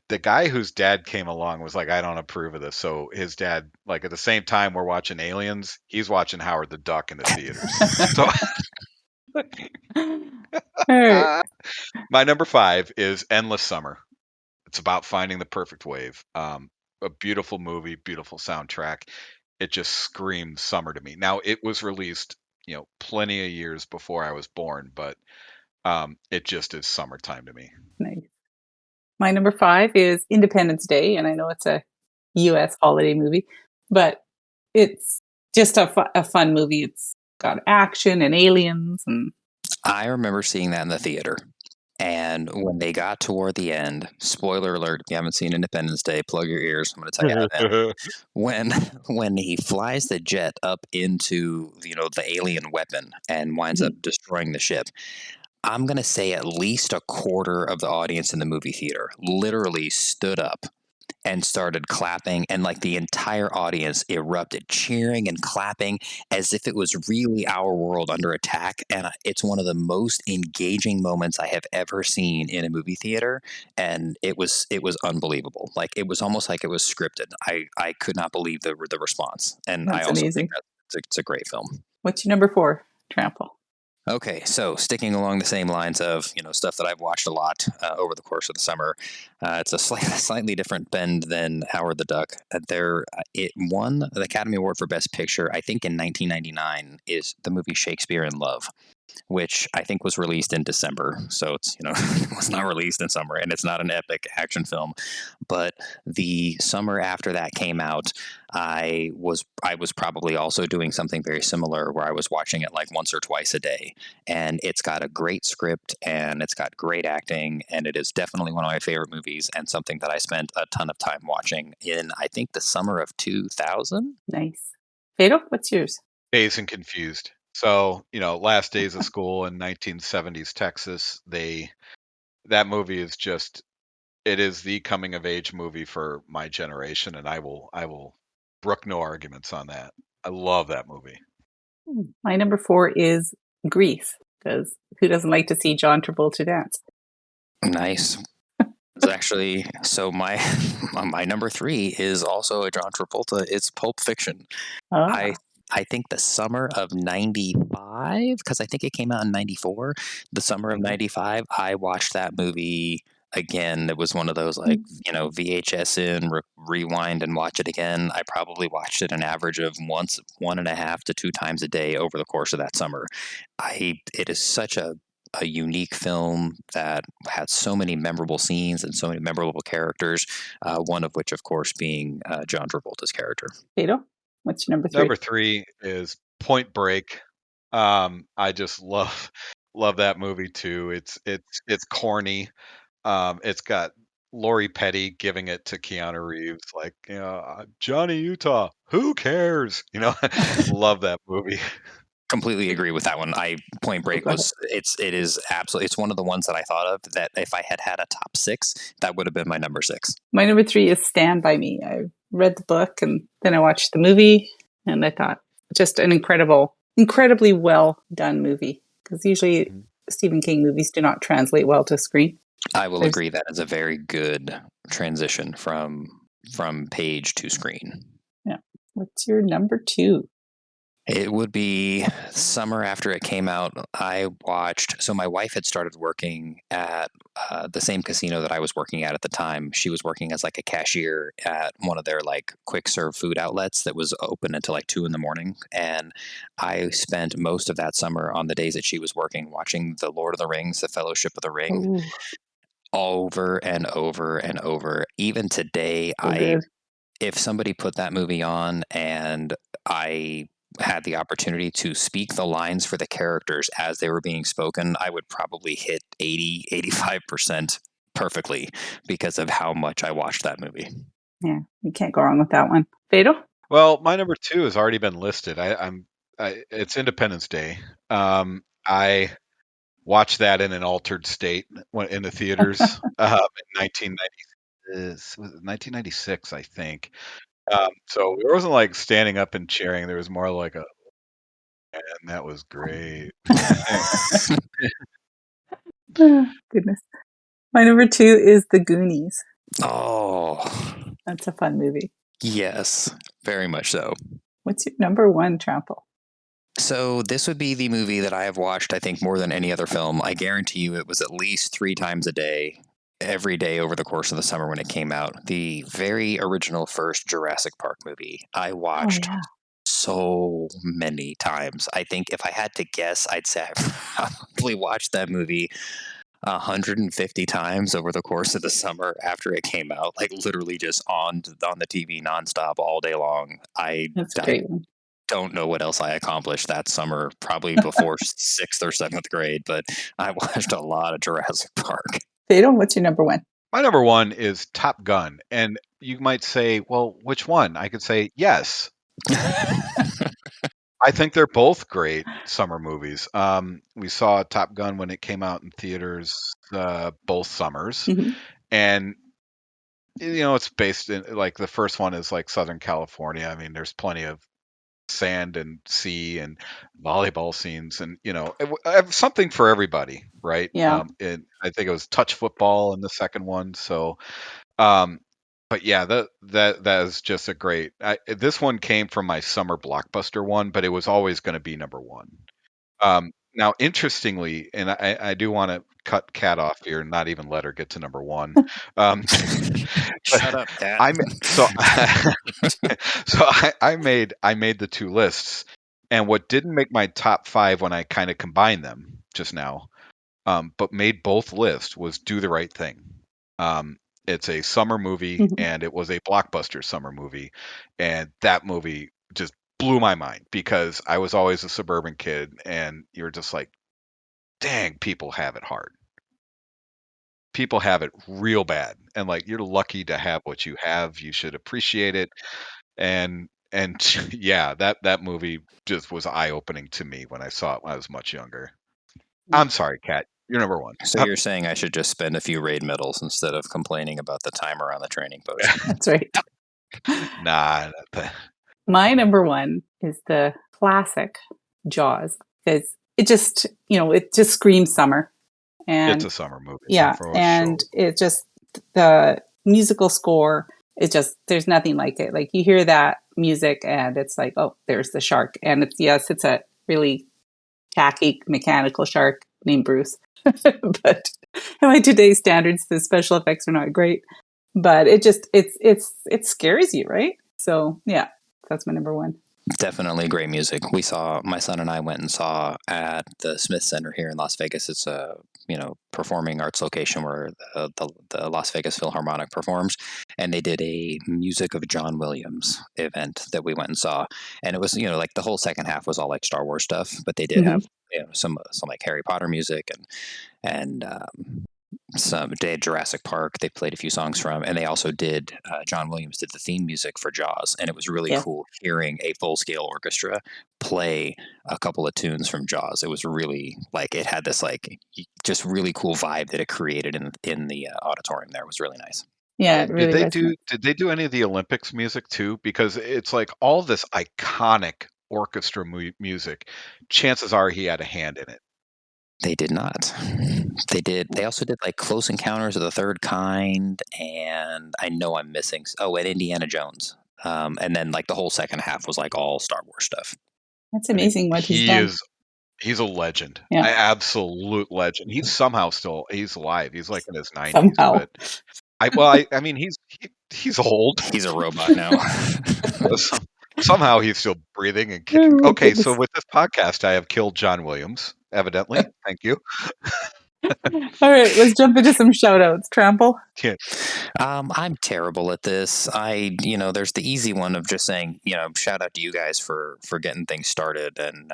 The guy whose dad came along was like, I don't approve of this. So his dad, like at the same time we're watching Aliens, he's watching Howard the Duck in the theaters. So All right. my number 5 is Endless Summer. It's about finding the perfect wave. A beautiful movie, beautiful soundtrack. It just screams summer to me. Now it was released, plenty of years before I was born, but it just is summertime to me. Nice. My number 5 is Independence Day, and I know it's a U.S. holiday movie, but it's just a fun movie. It's got action and aliens, and I remember seeing that in the theater. And when they got toward the end, spoiler alert, if you haven't seen Independence Day, plug your ears. I'm going to tell you how it ends. When he flies the jet up into, the alien weapon and winds up destroying the ship, I'm going to say at least a quarter of the audience in the movie theater literally stood up and started clapping, and like the entire audience erupted cheering and clapping as if it was really our world under attack. And it's one of the most engaging moments I have ever seen in a movie theater, and it was unbelievable. Like it was almost like it was scripted. I could not believe the response, and that's I also amazing. think it's a great film. What's your number 4, Trample? Okay, so sticking along the same lines of stuff that I've watched a lot over the course of the summer, it's a slightly different bend than Howard the Duck. It won the Academy Award for Best Picture, I think, in 1999. Is the movie Shakespeare in Love? which I think was released in December. So it's, it was not released in summer, and it's not an epic action film. But the summer after that came out, I was probably also doing something very similar where I was watching it like once or twice a day. And it's got a great script and it's got great acting, and it is definitely one of my favorite movies and something that I spent a ton of time watching in, I think, the summer of 2000. Nice. Fatal, what's yours? Dazed and Confused. So, last days of school in 1970s Texas, that movie is just, it is the coming of age movie for my generation, and I will brook no arguments on that. I love that movie. My number 4 is Grief, because who doesn't like to see John Travolta dance? Nice. It's actually, so my my number 3 is also a John Travolta. It's Pulp Fiction. Ah, I think the summer of 95, because I think it came out in 94. The summer of 95, I watched that movie again. It was one of those, like, VHS in, rewind and watch it again. I probably watched it an average of once, 1.5 to 2 times a day over the course of that summer. It is such a unique film that had so many memorable scenes and so many memorable characters, one of which, of course, being John Travolta's character. Fatal, what's your number 3? Number 3 is Point Break. I just love that movie too. It's corny. It's got Lori Petty giving it to Keanu Reeves, like, Johnny Utah, who cares? Love that movie. Completely agree with that one. Point Break Go ahead. it is absolutely, it's one of the ones that I thought of that if I had a top 6, that would have been my number 6. My number 3 is Stand By Me. I read the book and then I watched the movie, and I thought just an incredibly well done movie, because usually Stephen King movies do not translate well to screen. I will agree that is a very good transition from page to screen. Yeah. What's your number 2? It would be summer after it came out. I watched. So my wife had started working at the same casino that I was working at the time. She was working as like a cashier at one of their like quick serve food outlets that was open until like 2 a.m. And I spent most of that summer on the days that she was working watching The Lord of the Rings, The Fellowship of the Ring, over and over and over. Even today, if somebody put that movie on and I had the opportunity to speak the lines for the characters as they were being spoken, I would probably hit 85% perfectly because of how much I watched that movie. Yeah, you can't go wrong with that one. Fatal? Well, my number 2 has already been listed. It's Independence Day. I watched that in an altered state in the theaters in 1996, I think. So there wasn't like standing up and cheering. There was more like and that was great. Goodness. My number 2 is The Goonies. Oh, that's a fun movie. Yes, very much so. What's your number 1, Trample? So this would be the movie that I have watched, I think, more than any other film. I guarantee you it was at least 3 times a day, every day over the course of the summer when it came out. The very original first Jurassic Park movie. I watched so many times. I think if I had to guess, I'd say I probably watched that movie 150 times over the course of the summer after it came out, like literally just on the TV nonstop all day long. That's great. Don't know what else I accomplished that summer, probably before 6th or 7th grade, but I watched a lot of Jurassic Park. Fatal, what's your number 1? My number 1 is Top Gun. And you might say, well, which one? I could say, yes. I think they're both great summer movies. We saw Top Gun when it came out in theaters both summers. And, it's based in, like, the first one is like Southern California. I mean, there's plenty of sand and sea and volleyball scenes, and something for everybody, right? And I think it was touch football in the second one. So but yeah, that is just a great, this one came from my summer blockbuster one, but it was always going to be number 1. Now, interestingly, and I do want to cut Kat off here and not even let her get to number 1. Shut up, Kat. I made the 2 lists, And what didn't make my top 5 when I kind of combined them just now, but made both lists, was Do the Right Thing. It's a summer movie, Mhm. and it was a blockbuster summer movie, and that movie just blew my mind because I was always a suburban kid, and you're just like, dang, people have it hard. People have it real bad, and like you're lucky to have what you have. You should appreciate it. And yeah, that movie just was eye-opening to me when I saw it when I was much younger. I'm sorry, Kat. You're number 1. So you're saying I should just spend a few raid medals instead of complaining about the timer on the training post? That's right. Nah, My number 1 is the classic Jaws because it just, it just screams summer. it's And a summer movie yeah, for sure. and it just, the musical score, there's nothing like it. Like you hear that music and it's like, oh, there's the shark. And it's a really tacky mechanical shark named Bruce. But by today's standards, the special effects are not great. But it scares you, right? So yeah, that's my number 1. Definitely great music. My son and I went and saw at the Smith Center here in Las Vegas. It's a performing arts location where the Las Vegas Philharmonic performs, and they did a Music of John Williams event that we went and saw, and it was like the whole second half was all like Star Wars stuff, but they did have Mm-hmm. some like Harry Potter music and some day Jurassic Park. They played a few songs from, and they also did John Williams did the theme music for Jaws, and it was really Yes. cool hearing a full scale orchestra play a couple of tunes from Jaws. It was really like it had this like just really cool vibe that it created in the auditorium. There, it was really nice. Yeah, it really resonates. Did they do any of the Olympics music too? Because it's like all this iconic orchestra music. Chances are he had a hand in it. They did not. They did. They also did like Close Encounters of the Third Kind, and I know I'm missing. Oh, and Indiana Jones. And then like the whole second half was like all Star Wars stuff. That's I mean, amazing what he's done. he's a legend. Yeah, An absolute legend. He's alive. He's like in his 90s, somehow. but I mean he's old. He's a robot now. Somehow he's still breathing and kicking. Oh my Okay, so goodness. with this podcast, I have killed John Williams, evidently. Thank you. All right, let's jump into some shout outs. Trample. Yeah. I'm terrible at this. There's the easy one of just saying, shout out to you guys for getting things started and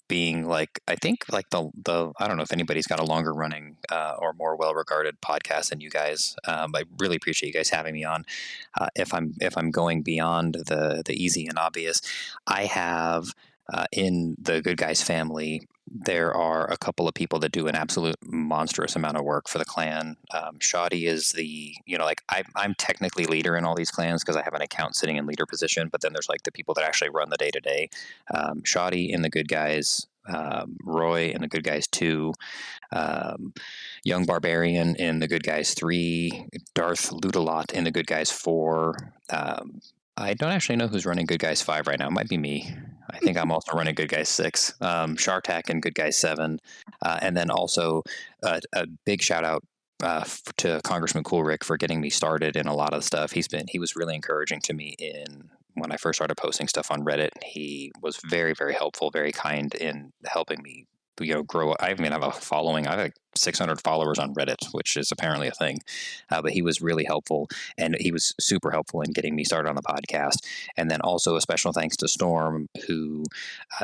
being like I think like the I don't know if anybody's got a longer running or more well regarded podcast than you guys. I really appreciate you guys having me on. If I'm going beyond the easy and obvious, I have in the Good Guys family, there are a couple of people that do an absolute monstrous amount of work for the clan. Shoddy is I'm technically leader in all these clans because I have an account sitting in leader position, but then there's like the people that actually run the day to day. Shoddy in the Good Guys, Roy in the Good Guys 2, um, Young Barbarian in the Good Guys 3, Darth Ludalot in the Good Guys 4. I don't actually know who's running Good Guys 5 right now. It might be me. I think I'm also running Good Guys 6. Shartak and Good Guys 7. And then also a big shout out to Congressman Coolrick for getting me started in a lot of stuff. He was really encouraging to me when I first started posting stuff on Reddit. He was very, very helpful, very kind in helping me grow. I have a following. I have like 600 followers on Reddit, which is apparently a thing. But he was really helpful, and he was super helpful in getting me started on the podcast. And then also a special thanks to Storm, who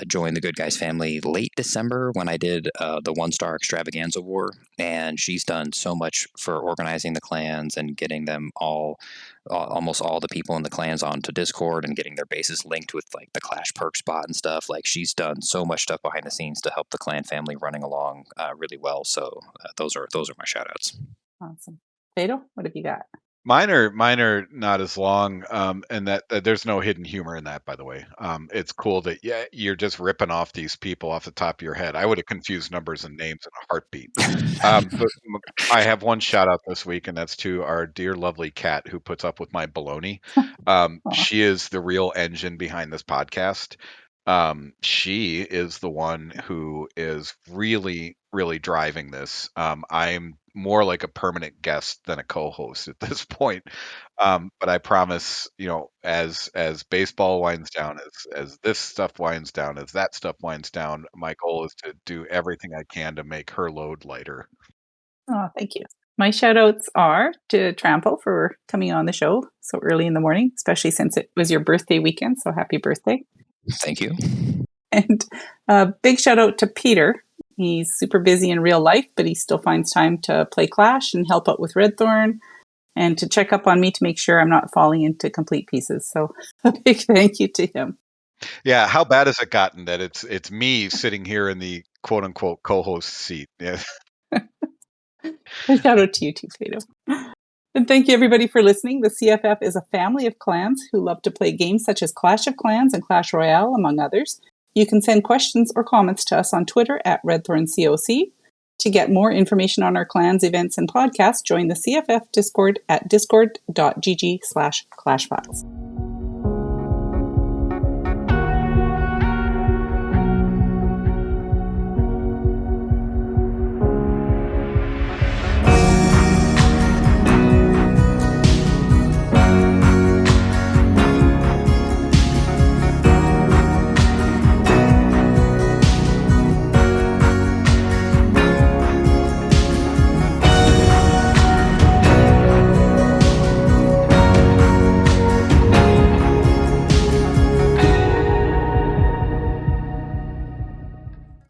joined the Good Guys family late December when I did the 1-star extravaganza war, and she's done so much for organizing the clans and getting them almost all the people in the clans onto Discord and getting their bases linked with like the Clash perk spot and stuff. Like she's done so much stuff behind the scenes to help the clan family running along really well. So those are my shout outs. Awesome. Fatal, what have you got? Mine are not as long, and that there's no hidden humor in that, by the way. It's cool that you're just ripping off these people off the top of your head. I would have confused numbers and names in a heartbeat. But I have one shout out this week, and that's to our dear lovely Kat who puts up with my baloney. Aw. She is the real engine behind this podcast. She is the one who is really, really driving this. I'm more like a permanent guest than a co-host at this point. But I promise, as baseball winds down, as this stuff winds down, as that stuff winds down, my goal is to do everything I can to make her load lighter. Oh, thank you. My shout outs are to Trample for coming on the show so early in the morning, especially since it was your birthday weekend. So happy birthday. Thank you. And a big shout out to Peter. He's super busy in real life, but he still finds time to play Clash and help out with Redthorn and to check up on me to make sure I'm not falling into complete pieces. So a big thank you to him. Yeah, how bad has it gotten that it's me sitting here in the quote unquote co-host seat? Yeah. A shout out to you too, Fado. And thank you everybody for listening. The CFF is a family of clans who love to play games such as Clash of Clans and Clash Royale, among others. You can send questions or comments to us on Twitter at RedthornCOC. To get more information on our clans, events, and podcasts, join the CFF Discord at discord.gg/clashfiles.